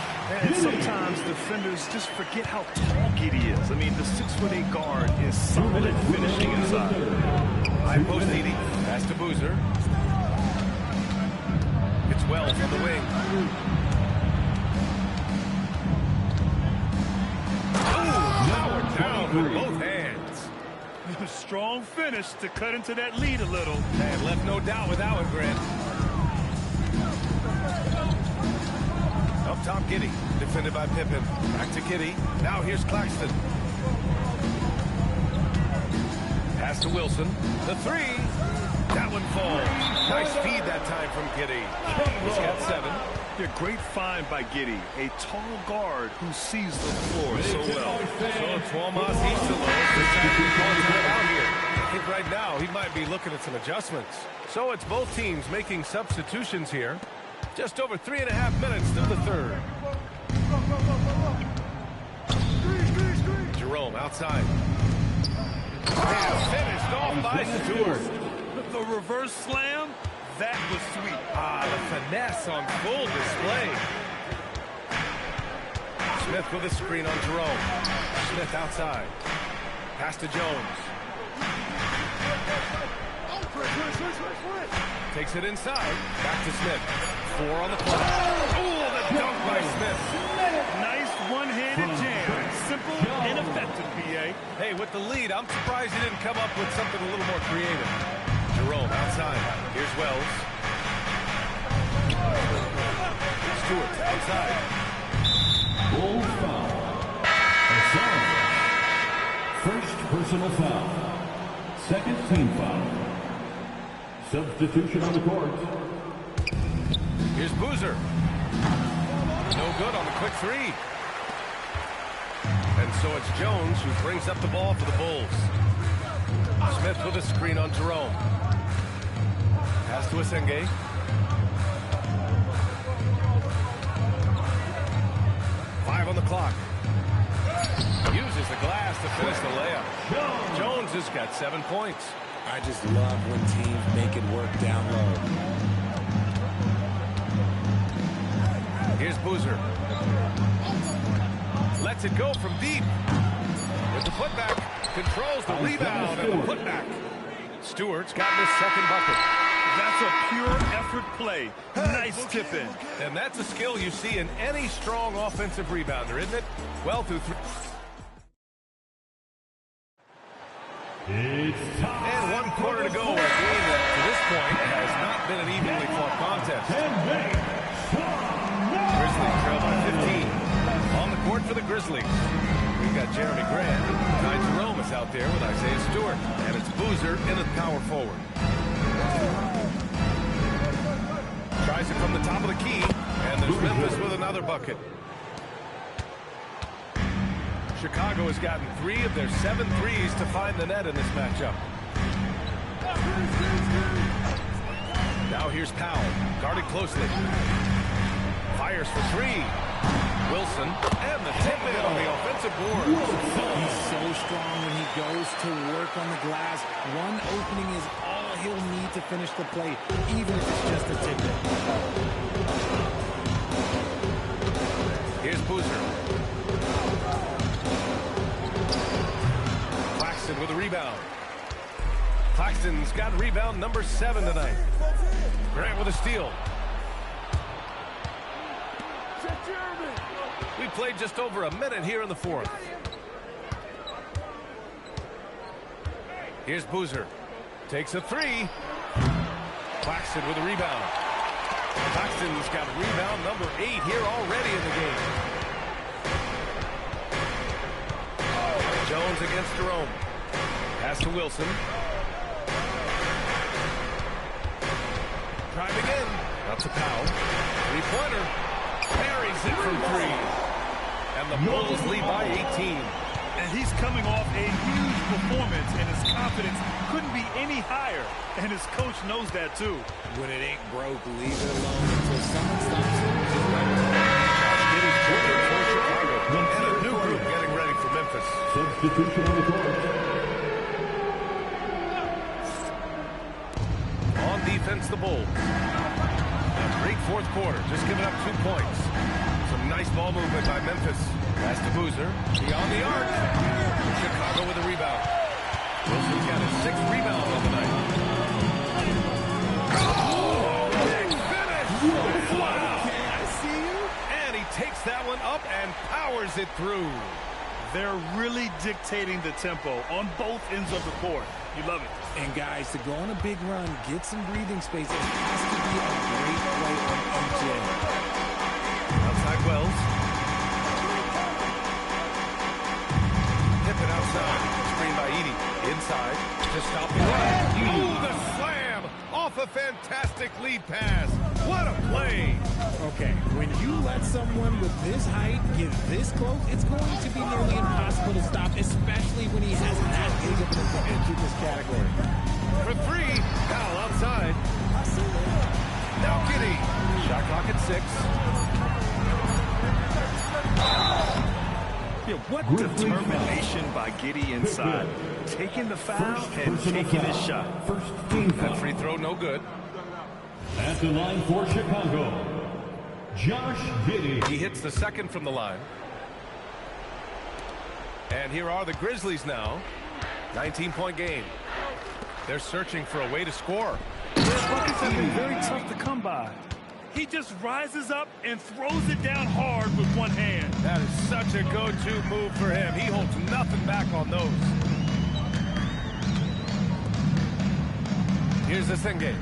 And sometimes defenders just forget how tall Giddey is. I mean, the 6'8" guard is solid at finishing inside. High post Edey. Pass to Boozer. It's Wells from the wing. Powered down with both hands. Strong finish to cut into that lead a little. And left no doubt with that one, Grant. Up top, Giddey. Defended by Pippen. Back to Giddey. Now here's Claxton. Pass to Wilson. The 3. That one falls. Nice feed that time from Giddey. He's got 7. Yeah, great find by Giddey. A tall guard who sees the floor so well. So Tuomas Easterloh decided to call time out here. I think right now he might be looking at some adjustments. So it's both teams making substitutions here. Just over 3.5 minutes through the third. Jerome outside. And finished off by Stewart. The reverse slam, that was sweet. The finesse on full display. Smith with a screen on Jerome. Smith outside. Pass to Jones. Takes it inside. Back to Smith. 4 on the play. Oh, the dunk by Smith. Nice one-handed jam. Simple and effective, BA. Hey, with the lead, I'm surprised he didn't come up with something a little more creative. Jerome outside. Here's Wells. Stewart outside. Full foul. Assault. First personal foul. Second team foul. Substitution on the court. Here's Boozer. No good on the quick 3. And so it's Jones who brings up the ball for the Bulls. Smith with a screen on Jerome. Pass to Asenge. Five on the clock. Uses the glass to finish the layup. Jones has got 7 points. I just love when teams make it work down low. Here's Boozer. Lets it go from deep. With the putback. Controls the rebound and the putback. Stewart's got his second bucket. That's a pure effort play. play. Nice tip in. And that's a skill you see in any strong offensive rebounder, isn't it? Well, through three. It's time. And 1 quarter to go. A game that, to this point, has not been an evenly fought contest. Grizzlies trail by 15. On the court for the Grizzlies. We've got Jeremy Grant. Ty Jerome is out there with Isaiah Stewart. And it's Boozer in at power forward. Tries it from the top of the key. And there's Memphis with another bucket. Chicago has gotten 3 of their 7 threes to find the net in this matchup. Now here's Powell, guarded closely. Fires for 3. Wilson, and the tip in on the offensive board. He's so strong when he goes to work on the glass. One opening is all he'll need to finish the play, even if it's just a tip in. Here's Boozer. With a rebound. Claxton's got rebound number 7 tonight. Grant with a steal. We played just over a minute here in the 4th. Here's Boozer. Takes a 3. Claxton with a rebound. Claxton's got rebound number 8 here already in the game. Jones against Jerome. Pass to Wilson. Drive again. Up to Powell. 3-pointer. Parries it from 3. And the Bulls lead by 18. And he's coming off a huge performance, and his confidence couldn't be any higher. And his coach knows that, too. When it ain't broke, leave it alone until someone stops it. And a new group getting ready for Memphis. Substitution on the court. On defense, the Bulls. A great 4th quarter, just giving up 2 points. Some nice ball movement by Memphis. Pass to Boozer. Beyond the arc. Chicago with a rebound. Wilson's got his 6th rebound on the night. Oh, big finish! Wow! I see you. And he takes that one up and powers it through. They're really dictating the tempo on both ends of the court. You love it. And guys, to go on a big run, get some breathing space, it has to be a great play on each end. Outside Wells. Tip it outside. Screen by Edey. Inside. To stop the run. Oh, the slam! Off a fantastic lead pass. What a play! Okay, when you let someone with this height get this close, it's going to be nearly impossible to stop, especially when he has that big of an advantage in this category. For 3, Powell outside. Now Giddey. Shot clock at 6. Yeah, what determination by Giddey inside. Taking the foul and taking his shot. That free throw no good. At the line for Chicago, Josh Giddey. He hits the 2nd from the line. And here are the Grizzlies now. 19-point game. They're searching for a way to score. Their buckets have been very tough to come by. He just rises up and throws it down hard with one hand. That is such a go-to move for him. He holds nothing back on those. Here's the Singate.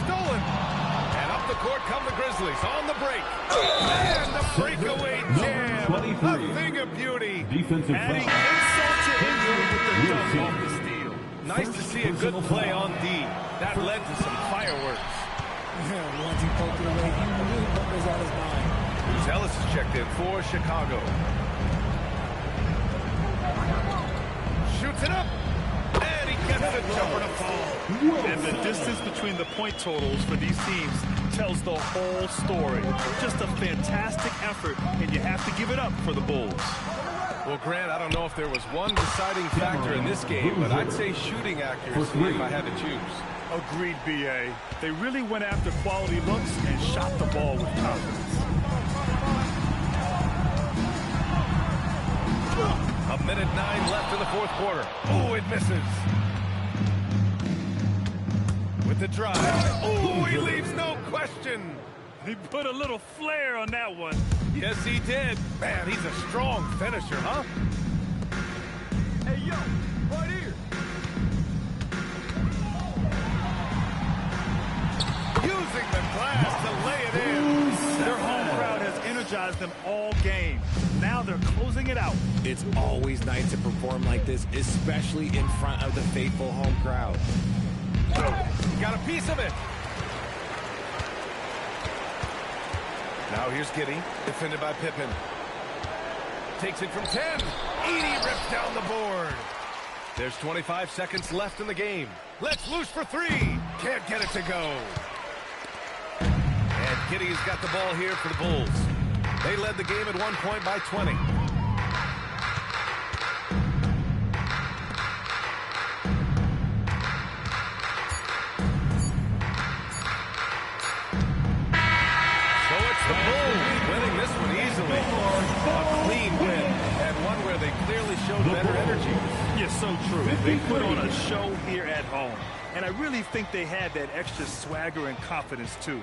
Stolen. And up the court come the Grizzlies on the break. And the breakaway jam. A thing of beauty. Defensive Adding foul. insult to injury with the dunk off the steal. Nice to see a good play on D. That led to some fireworks. Once he poked it away, he knew what was on his mind. Ellis is checked in for Chicago. Shoots it up. And he gets the jumper to fall. And the distance between the point totals for these teams tells the whole story. Just a fantastic effort, and you have to give it up for the Bulls. Well, Grant, I don't know if there was one deciding factor in this game, but I'd say shooting accuracy if I had to choose. Agreed, B.A. They really went after quality looks and shot the ball with confidence. A minute 9 left in the 4th quarter. Oh, it misses. with the drive. Oh, he leaves no question. He put a little flair on that one. Yes, he did. Man, he's a strong finisher, huh? Hey, yo, right here. Using the glass to lay it in. Their home crowd has energized them all game. Now they're closing it out. It's always nice to perform like this, especially in front of the faithful home crowd. Got a piece of it. Now here's Giddey, defended by Pippen. Takes it from 10. Edey rips down the board. There's 25 seconds left in the game. Let's loose for three. Can't get it to go. And Giddey's got the ball here for the Bulls. They led the game at 1 point by 20. The Bulls winning this one easily. A clean win, and one where they clearly showed better energy. Yeah, so true. They put on a show here at home. And I really think they had that extra swagger and confidence, too.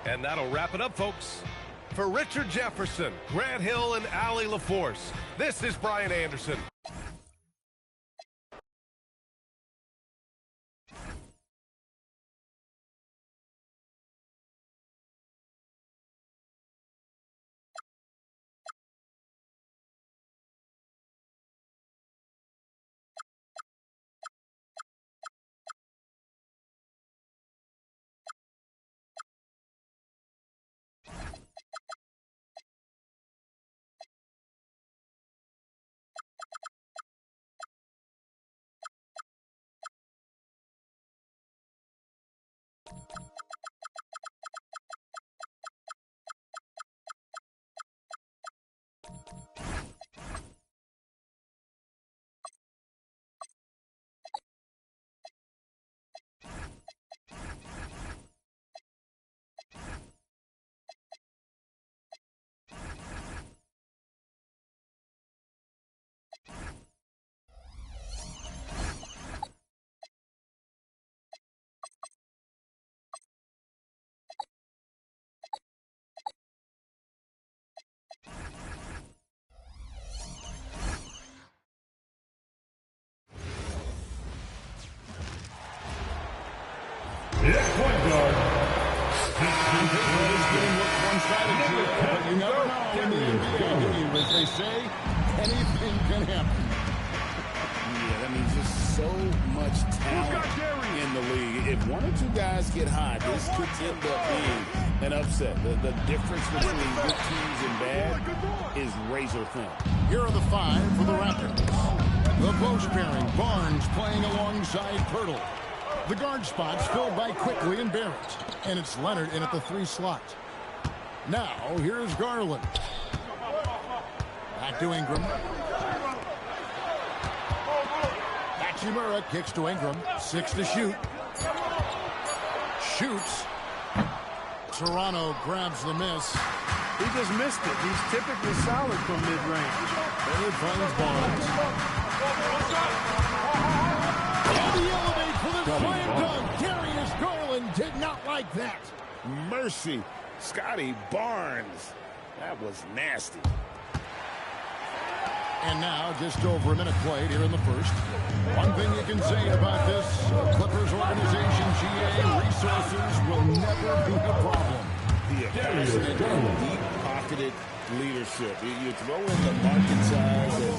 And that'll wrap it up, folks. For Richard Jefferson, Grant Hill, and Allie LaForce, this is Brian Anderson. Point guard. This game looks one-sided here, but you never know in the NBA, as they say, anything can happen. Yeah, that means just so much talent in the league. If one or two guys get hot, this could end up being an upset. The difference between good teams and bad is razor thin. Here are the five for the Raptors. The post pairing, Barnes playing alongside Pirtle. The guard spots filled by Quickly and Barrett. And it's Leonard in at the 3 slot. Now, here's Garland. Back to Ingram. Hachimura kicks to Ingram. 6 to shoot. Shoots. Toronto grabs the miss. He just missed it. He's typically solid from mid-range. Leonard finds Barnes. And the elevate for the slam dunk. Darius Garland did not like that. Mercy. Scotty Barnes. That was nasty. And now, just over a minute played here in the first. One thing you can say about this Clippers organization, GA, resources will never be a problem. Deep-pocketed leadership. You throw in the market size, and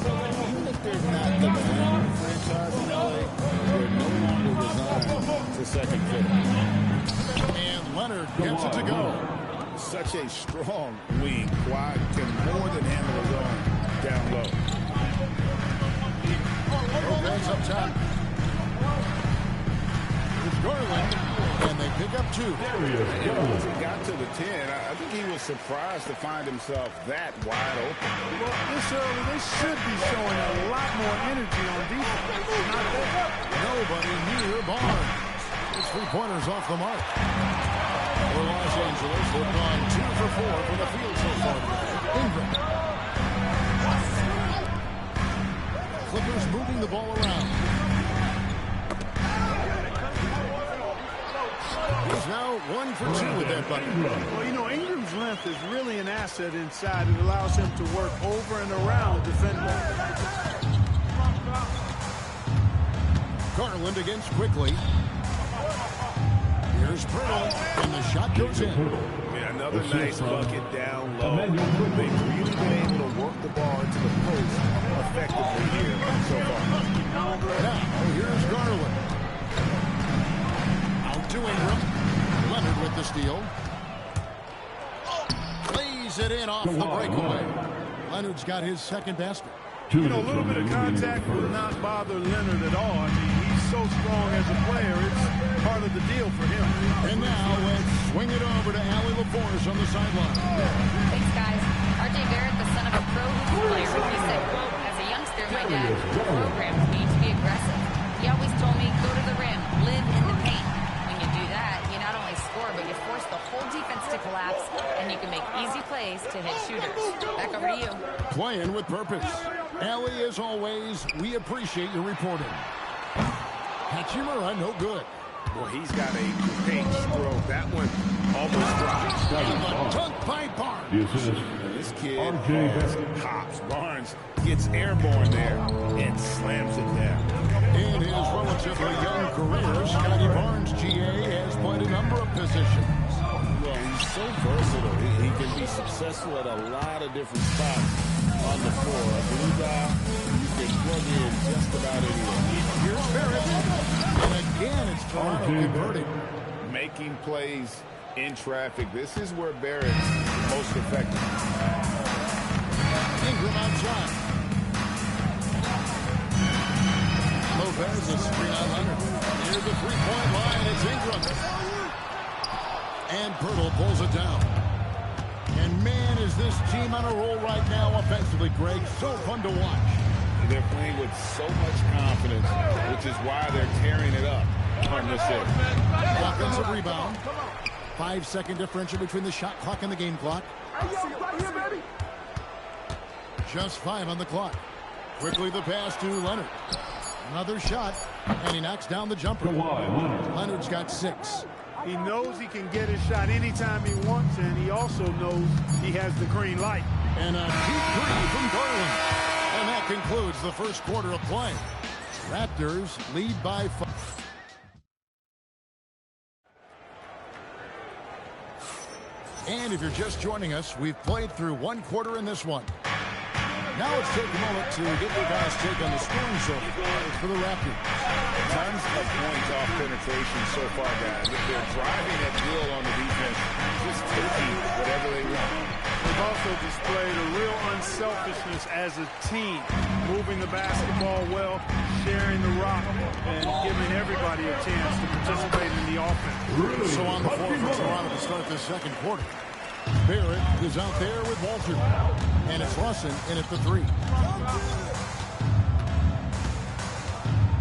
even if they're not the prime franchise in LA, they're no longer resigned to second fiddle. And Leonard gets it to go. Such a strong wing. Kawhi can more than handle his own down low. Lopez up top. Here's Garland, and they pick up 2. Once he got to the 10, I think he was surprised to find himself that wide open. Well, this early, they should be showing a lot more energy on defense. Not that. Nobody near Barnes. His 3-pointers off the mark. For Los Angeles, they've gone 2 for 4 from the field so far. Ingram. Clippers moving the ball around. He's now 1 for 2 with that bucket. Well, you know, Ingram's length is really an asset inside. It allows him to work over and around defenders. Garland against Quickly. Here's Pearl, and the shot goes in. Yeah, another nice bucket down low. They've really been able to work the ball into the post effectively here so far. Now, here's Garland. Out to Ingram. Leonard with the steal. Lays it in off the breakaway. Leonard's got his second basket. You know, a little bit of contact will not bother Leonard at all. I mean, he's so strong as a player. It's part of the deal for him. And now let's swing it over to Allie LaForce on the sideline. Thanks, guys. R.J. Barrett, the son of a pro hoops player, he said, quote, as a youngster, my dad programmed me to be aggressive. He always told me, go to the rim, live in the paint. When you do that, you not only score, but you force the whole defense to collapse, and you can make easy plays to hit shooters. Back over to you. Playing with purpose. Allie, as always, we appreciate your reporting. Hachimura, no good. Well, he's got a great stroke. That one almost dropped. And the dunk by Barnes. This kid has hops. Barnes gets airborne there and slams it down. In his relatively young career, Scotty Barnes, GA, has played a number of positions. Well, he's so versatile. He can be successful at a lot of different spots on the floor. A blue guy, you can plug in just about anywhere. Here's Barrett. And again, it's Toronto converting. Making plays in traffic. This is where Barrett's most effective. Ingram outside. Lopez is screen on Leonard. Near the three-point line, it's Ingram. And Pirtle pulls it down. And man, is this team on a roll right now offensively, Greg. So fun to watch. They're playing with so much confidence, which is why they're tearing it up on this end. Offensive rebound. 5-second differential between the shot clock and the game clock. Just 5 on the clock. Quickly the pass to Leonard. Another shot, and he knocks down the jumper. Leonard's got 6. He knows he can get his shot anytime he wants, and he also knows he has the green light. And a deep three from Garland. And that concludes the first quarter of play. Raptors lead by 5. And if you're just joining us, we've played through 1 quarter in this one. Now let's take a moment to get the guys' take on the scoring so for the Raptors. Tons of points off penetration so far, guys. They're driving at will on the defense, just taking whatever they want. They've also displayed a real unselfishness as a team, moving the basketball well, sharing the rock, and giving everybody a chance to participate in the offense. So on the floor for Toronto to start this second quarter. Barrett is out there with Walter. And it's Russell in at the 3.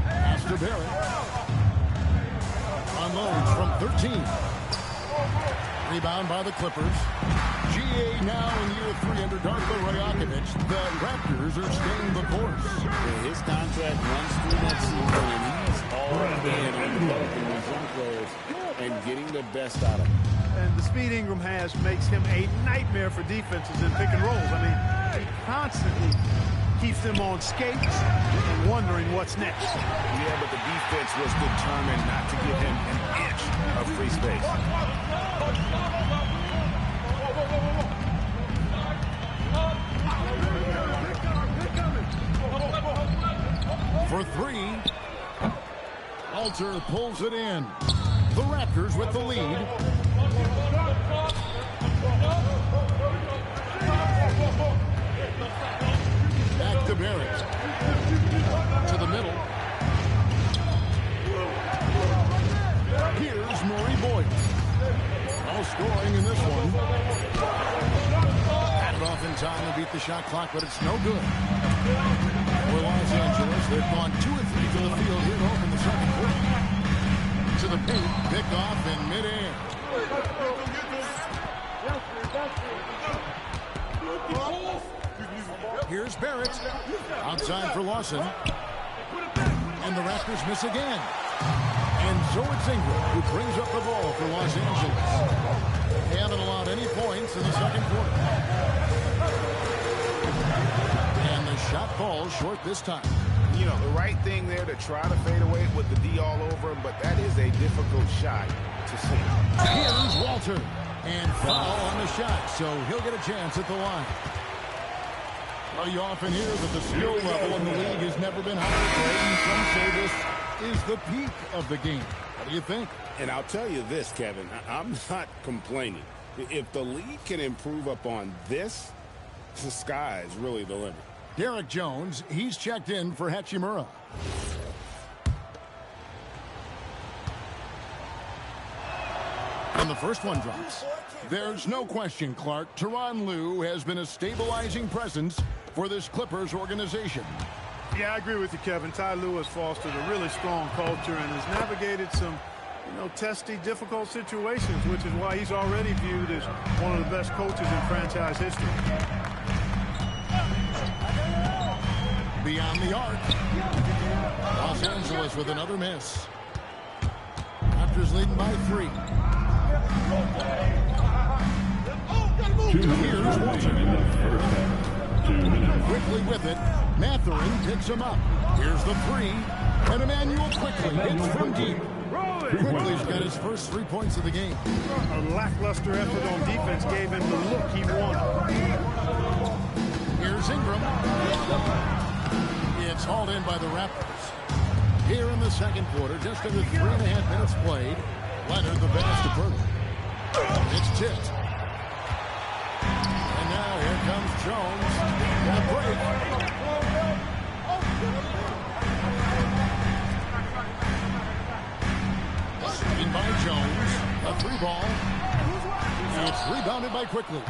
Pass to Barrett. Unloads from 13. Rebound by the Clippers. GA now in year 3 under Darko Rajakovic. The Raptors are staying the course. His contract runs through that season, and he's all in on developing these young players and getting the best out of them. And the speed Ingram has makes him a nightmare for defenses in pick and rolls. I mean, he constantly keeps them on skates and wondering what's next. Yeah, but the defense was determined not to give him an inch of free space. For 3. Alter pulls it in. The Raptors with the lead. Back to Barrett. To the middle. Here's Maury Boyd. No scoring in this one. Had it off in time to beat the shot clock, but it's no good. For Los Angeles, they've gone 2 of 3 to the field here to open the second quarter. To the paint, picked off in midair. Here's Barrett. Outside for Lawson. And the Raptors miss again. And so it's Ingram who brings up the ball for Los Angeles. They haven't allowed any points in the second quarter. And the shot falls short this time. You know, the right thing there to try to fade away with the D all over him, but that is a difficult shot to see. Here's Walter. And foul on the shot, so he'll get a chance at the line. Well, you often hear that the skill level in the league has never been higher. And some say this is the peak of the game. What do you think? And I'll tell you this, Kevin, I'm not complaining. If the league can improve upon this, the sky is really the limit. Derek Jones, he's checked in for Hachimura. And the first one drops. There's no question, Clark, Tyronn Lue has been a stabilizing presence for this Clippers organization. Yeah, I agree with you, Kevin. Ty Lue has fostered a really strong culture and has navigated some, testy, difficult situations, which is why he's already viewed as one of the best coaches in franchise history. Beyond the arc. Los Angeles with another miss. Raptors leading by 3. Here's Walter. Quickly with it. Mathurin picks him up. Here's the 3. And Emmanuel quickly hits from deep. Quickly's got his first 3 points of the game. A lackluster effort on defense gave him the look he wanted. Here's Ingram. It's hauled in by the Raptors. Here in the second quarter, just under 3.5 minutes played. Leonard the pass to Burton. It's tipped. And now here comes Jones. In a break. Seen by Jones. A 3-ball. And it's rebounded by Quickly.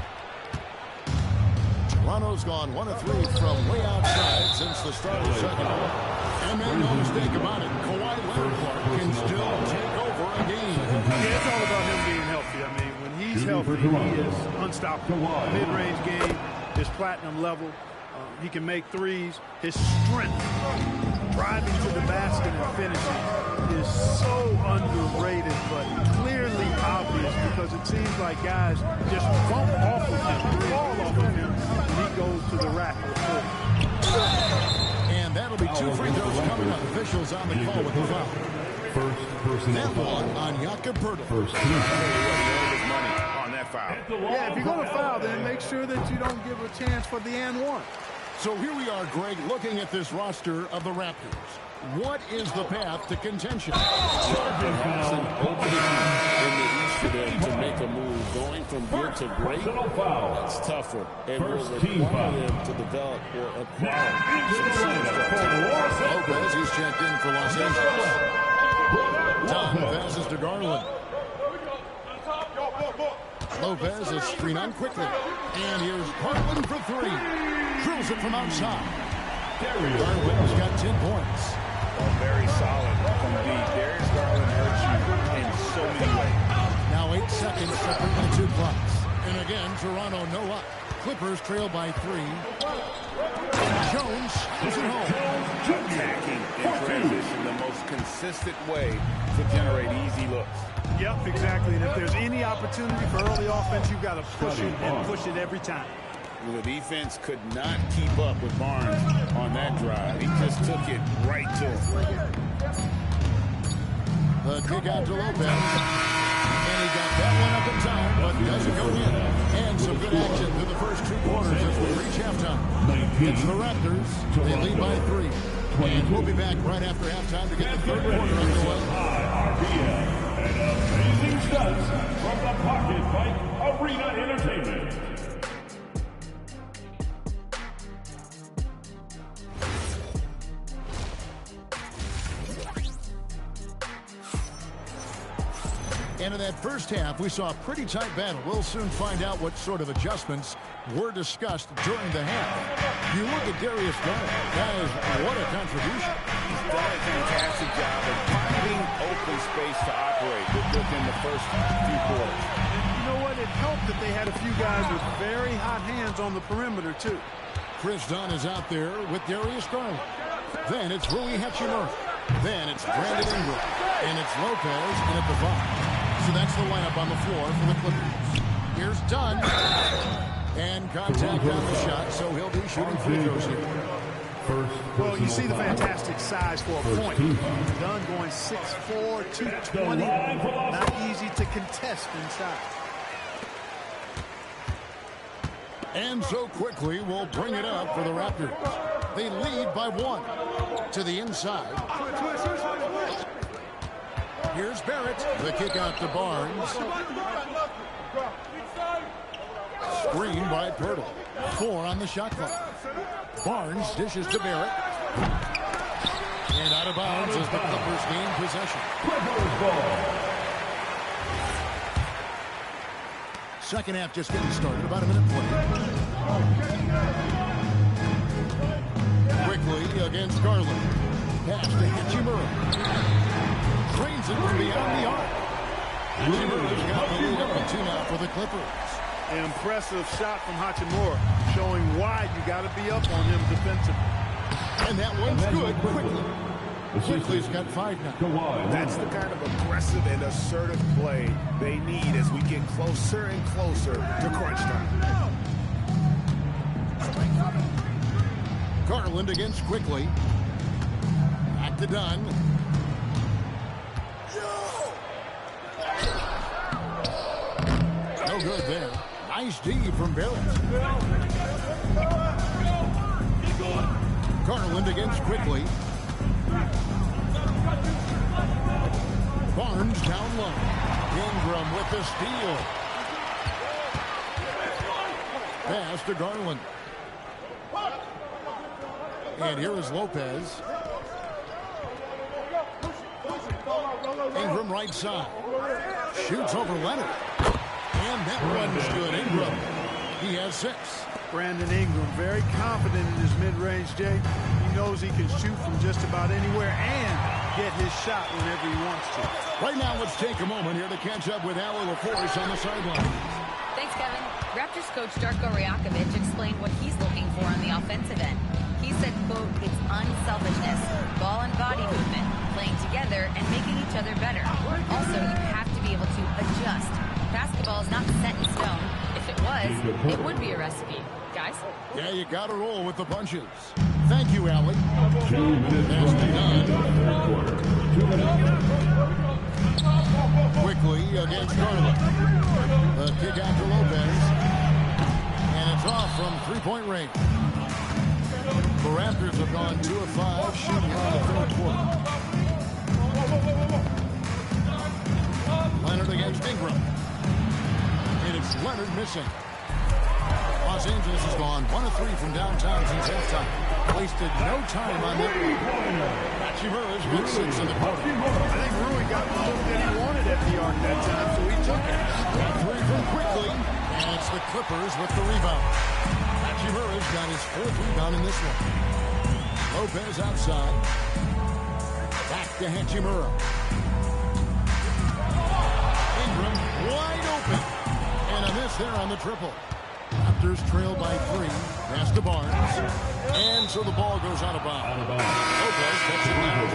Toronto's gone 1 of 3 from way outside since the start of the second. And make no mistake about it, Kawhi Leonard can still take over a game. Yeah, it's all about him being healthy. I mean, when he's healthy, he is unstoppable. Mid-range game is platinum level. He can make threes. His strength, driving to the basket and finishing, is so underrated, but clearly obvious because it seems like guys just bump off of him, fall off of him, and he goes to the rack with four. And that'll be 2 free throws coming up. Officials on the call with the foul. First person that one on Jakob Poeltl. First He owed his money on that foul. Yeah, if you're going to foul, then make sure that you don't give a chance for the and one. So here we are, Greg, looking at this roster of the Raptors. What is the path to contention? There's an opening in the East for them to make a move. Going from good to great, that's tougher. And will require them to develop or acquire some structure. Lopez, he's checked in for Los Angeles. Tom passes to Garland. Lopez is screen on quickly. And here's Garland for 3. Drills it from outside. Garland's got 10 points. Very solid from deep. Darius Garland hurts you in so many ways. Now 8 seconds separating the 2 clocks. And again, Toronto no up. Clippers trail by 3. Jones is at home. Attacking in transition, the most consistent way to generate easy looks. Yep, exactly. And if there's any opportunity for early offense, you've got to push it and push it every time. The defense could not keep up with Barnes on that drive. He just took it right to him. The kick out to Lopez. And he got that one up in time, but doesn't go in. And some good action through the first 2 quarters as we reach halftime. It's the Raptors. They lead by 3. And we'll be back right after halftime to get the third quarter underway. RBN and amazing stunts from the Pocket Bike Arena Entertainment. And in that first half, we saw a pretty tight battle. We'll soon find out what sort of adjustments were discussed during the half. You look at Darius Garland. Guys, what a contribution. He's done a fantastic job of finding open space to operate within the first few quarters. You know what? It helped that they had a few guys with very hot hands on the perimeter, too. Chris Dunn is out there with Darius Garland. Then it's Rui Hachimura. Then it's Brandon Ingram. And it's Lopez in at the 5. So that's the lineup on the floor for the Clippers. Here's Dunn. And contact on the shot, so he'll be shooting free throws here. Well, you see the fantastic size for a point. Dunn going 6'4", 220. Not easy to contest inside. And so quickly, we'll bring it up for the Raptors. They lead by 1. To the inside. Here's Barrett. The kick out to Barnes. Screen by Pirtle. 4 on the shot clock. Barnes dishes to Barrett. And out of bounds as the Clippers gain possession. Second half just getting started. About a minute played. Quickly against Garland. Pass to Hachimura. Trains it from beyond the arc. Hachimura's got the lead up to 2 now for the Clippers. An impressive shot from Hachimura, showing why you got to be up on him defensively. And that one's good. Quickly's got 5 now. That's the kind of aggressive and assertive play they need as we get closer and closer to crunch time. Garland against Quickly. Back to Dunn. No good there. Nice D from Barrett. Garland against Quickly. Barnes down low. Ingram with the steal. Pass to Garland. And here is Lopez. Ingram right side. Shoots over Leonard. And that one's good. Ingram. He has 6. Brandon Ingram, very confident in his mid-range, Jay. He knows he can shoot from just about anywhere and get his shot whenever he wants to. Right now, let's take a moment here to catch up with Al LaForce on the sideline. Thanks, Kevin. Raptors coach Darko Rajakovic explained what he's looking for on the offensive end. He said, quote, it's unselfishness, ball and body movement, playing together and making each other better. Also, you have to be able to adjust. Basketball is not set in stone. If it was, it would be a recipe. Guys? Yeah, you got to roll with the punches. Thank you, Allie. 2 minutes Quickly against Garland. The kick out to Lopez. And it's off from three-point range. The Raptors have gone 2 of 5 shooting in the third quarter. Leonard against Ingram. And it's Leonard missing. Los Angeles has gone 1 of 3 from downtown since halftime. Wasted no time on that. Hachimura's got 6 in the quarter. I think Rui got the look that he wanted at the arc that time, so he took it. Got 3 from Quickly, and it's the Clippers with the rebound. Hachimura's got his 4th rebound in this one. Lopez outside. Back to Hachimura. Ingram wide open. And a miss there on the triple. Raptors trail by 3. Pass to Barnes. And so the ball goes out of bounds. Lopez gets it down.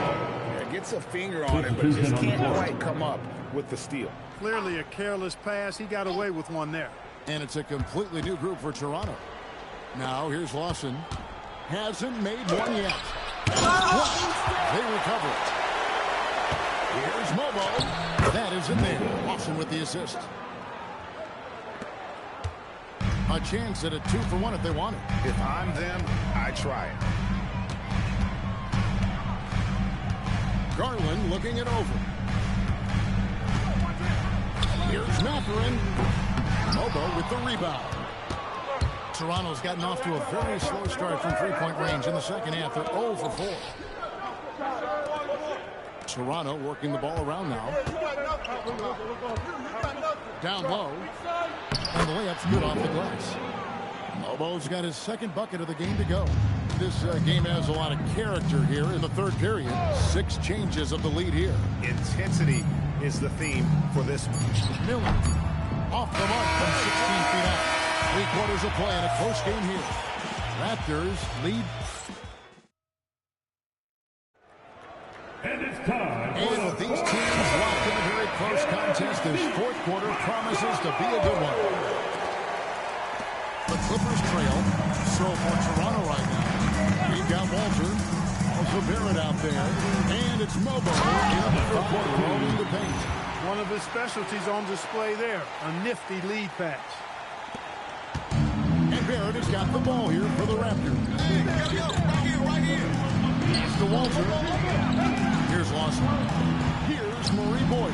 Yeah, gets a finger on it, but just can't quite come up with the steal. Clearly a careless pass. He got away with one there. And it's a completely new group for Toronto. Now here's Lawson. Hasn't made one yet. They recover it. Here's Mobo. That is in there. Lawson with the assist. A chance at a 2 for 1 if they want it. If I'm them, I try it. Garland looking it over. Here's Mathurin. Mobo with the rebound. Toronto's gotten off to a very slow start from three-point range in the second half. They're 0 for 4. Toronto working the ball around now. Down low. And the layup's good off the glass. Mobo's got his 2nd bucket of the game to go. This game has a lot of character here in the third period. 6 changes of the lead here. Intensity is the theme for this one. Miller off the mark from 16 feet out. 3 quarters of play in a close game here. Raptors lead. close contest. This fourth quarter promises to be a good one. The Clippers trail. So for Toronto right now, we've got Walter, also Barrett out there, and it's Mobo in the quarter rolling the paint. One of his specialties on display there, a nifty lead pass. And Barrett has got the ball here for the Raptors. Right here. Pass to Walter. Here's Lawson. Here's Murray Boyd.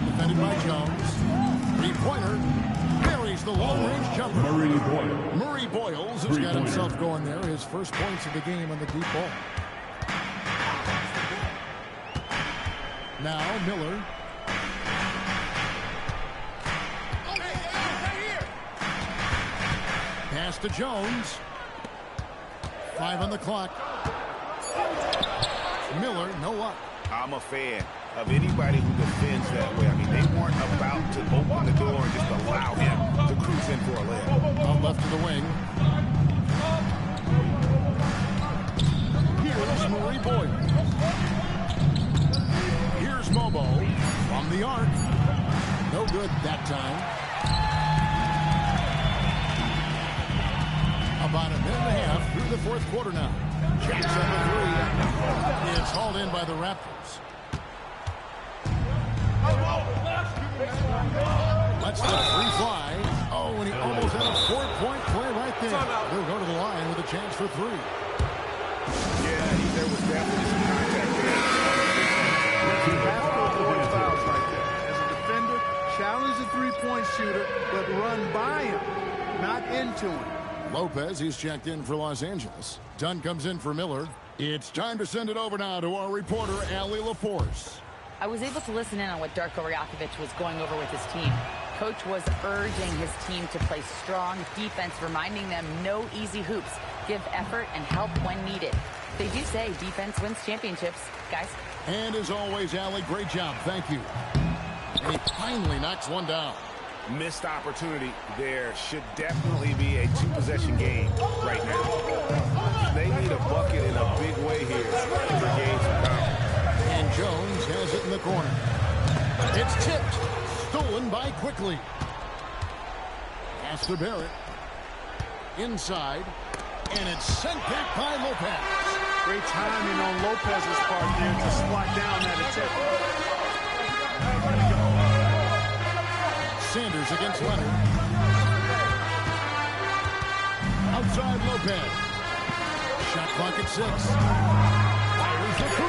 Defended by Jones. Three-pointer. Buries the long-range jumper. Murray Boyles has got himself going there. His first points of the game on the deep ball. Now Miller. Pass to Jones. 5 on the clock. Miller, no luck. I'm a fan of anybody who defends that way. I mean, they weren't about to open the door and just allow him to cruise in for a layup. On left to the wing. Here's Murray Boyd. Here's Mobo from the arc. No good that time. About a minute and a half through the fourth quarter now. Jackson with 3. It's hauled in by the Raptors. Lets the free fly. Oh, and he almost had a 4-point play right there. They'll go to the line with a chance for 3. Yeah, there was definitely some contact there. You have to avoid fouls right there. As a defender, challenge the three-point shooter, but run by him, not into him. Lopez, he's checked in for Los Angeles. Dunn comes in for Miller. It's time to send it over now to our reporter, Allie LaForce. I was able to listen in on what Darko Rajakovic was going over with his team. Coach was urging his team to play strong defense, reminding them no easy hoops, give effort and help when needed. They do say defense wins championships, guys. And as always, Allie, great job. Thank you. And he finally knocks one down. Missed opportunity there. Should definitely be a 2-possession game right now. They need a bucket in a big way here to gain some confidence. And Jones has it in the corner. It's tipped. Stolen by Quickly. Pass to Barrett. Inside. And it's sent back by Lopez. Great timing on Lopez's part there to slot down that attempt. Sanders against Leonard. Outside Lopez. Shot clock at 6. Fires the 3.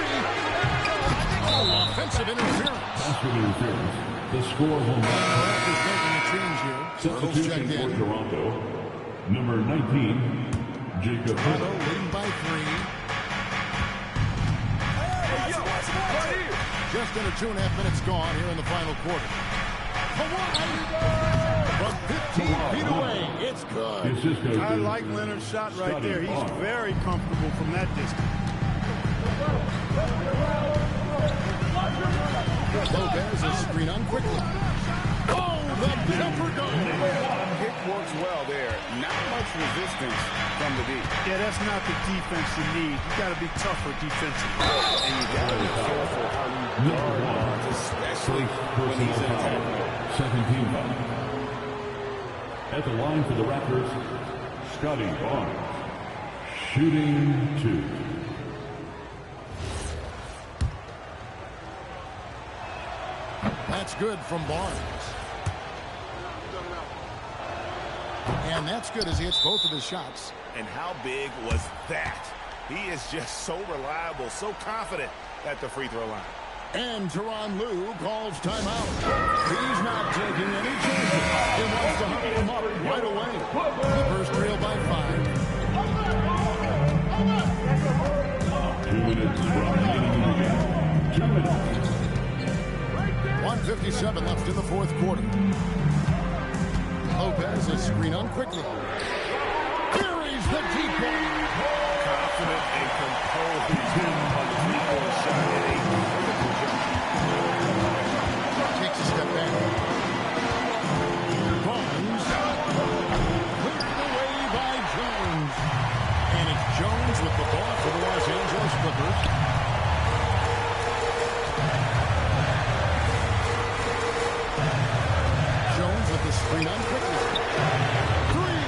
Oh, offensive interference. The score will not. Raptors making a change here. Substitution for Toronto. Number 19, Jacob Otto leading by 3. Just under 2.5 minutes gone here in the final quarter. From 15 feet away, it's good. I like Leonard's shot right there. He's very comfortable from that distance. Lopez is screen on quickly. Oh, the jumper goes. Pick works well there. Not much resistance from the D. Yeah, that's not the defense you need. You got to be tougher defensively. And you got to be careful how you guard, especially when he's in attack. 17. At the line for the Raptors, Scotty Barnes. Shooting 2. That's good from Barnes. And that's good as he hits both of his shots. And how big was that? He is just so reliable, so confident at the free throw line. And Tyronn Lue calls timeout. He's not taking any chances. He wants to huddle him up right away. Clippers trail by 5. 2 minutes remaining in the game. 2 minutes. 1:57 left in the fourth quarter. Lopez is screen on quickly. Buries the deep ball. Confident and composed on the three-point shot. And a vertical jump. Takes a step back. Barnes. Cleared away by Jones. And it's Jones with the ball for the Los Angeles Clippers. the screen on quickly. Three.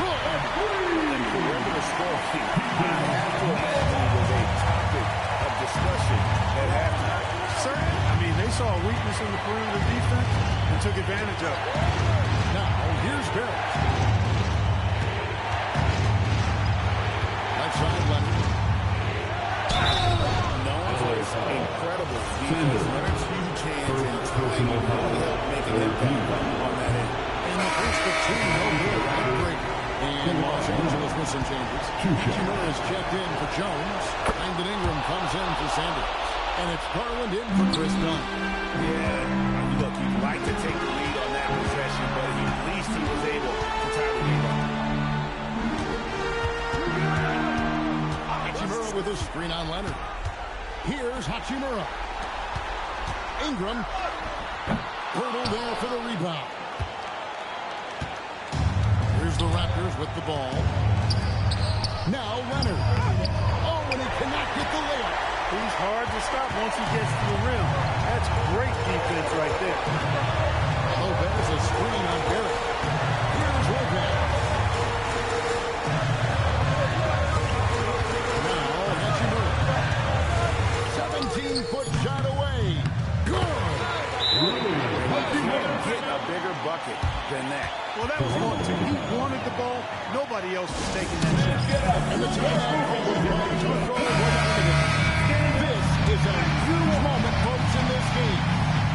Good. And perimeter scoring, I have to imagine, was a topic of discussion at halftime. Certainly. I mean, they saw a weakness in the perimeter defense and took advantage of it. Now, here's Barrett. Right side, Leonard. Incredible defense. Leonard's huge hands and time really helped make an impact on that end. And the first of two, no good. Break. And Los Angeles with some changes. Hachimura is checked in for Jones. Brandon Ingram comes in for Sanders. And it's Garland in for Chris Dunn. Yeah, look, you'd like to take the lead on that possession, but at least he was able to tie the game up. Hachimura with a screen on Leonard. Here's Hachimura. Ingram. Hurdle there for the rebound. Here's the Raptors with the ball. Now Leonard. Oh, and he cannot get the layup. He's hard to stop once he gets to the rim. That's great defense right there. Lopez a screen on Barrett. Here's Lopez. Now Hachimura. 17-foot shot away. Good. Get a bigger bucket than that. Well, that was one, too. He wanted the ball. Nobody else was taking that shot. And the This is a huge moment, folks, in this game.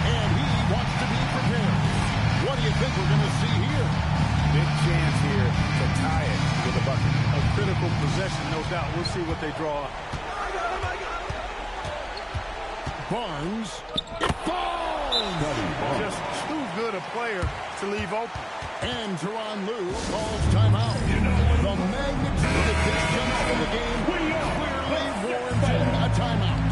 And he wants to be prepared. What do you think we're going to see here? Big chance here to tie it with a bucket. A critical possession, no doubt. We'll see what they draw up. Barnes. It falls! Just too good a player to leave open. And Tyronn Lue calls timeout. The magnitude of this jump in the game clearly warranting a timeout.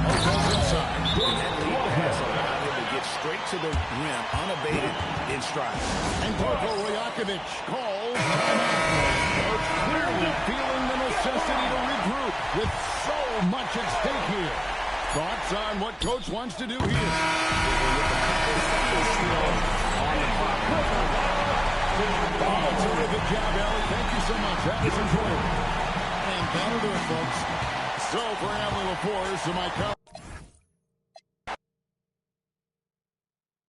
Lopez inside. And that lead pass allowed him to get straight to the rim, unabated, in stride. And Kojo Rajakovic calls timeout. Coach clearly feeling the necessity to regroup with so much at stake here. Thoughts on what Coach wants to do here? Oh, terrific job, Allie. Thank you so much. That was enjoyable. And that'll do it, folks. So for Allie LaForce, so my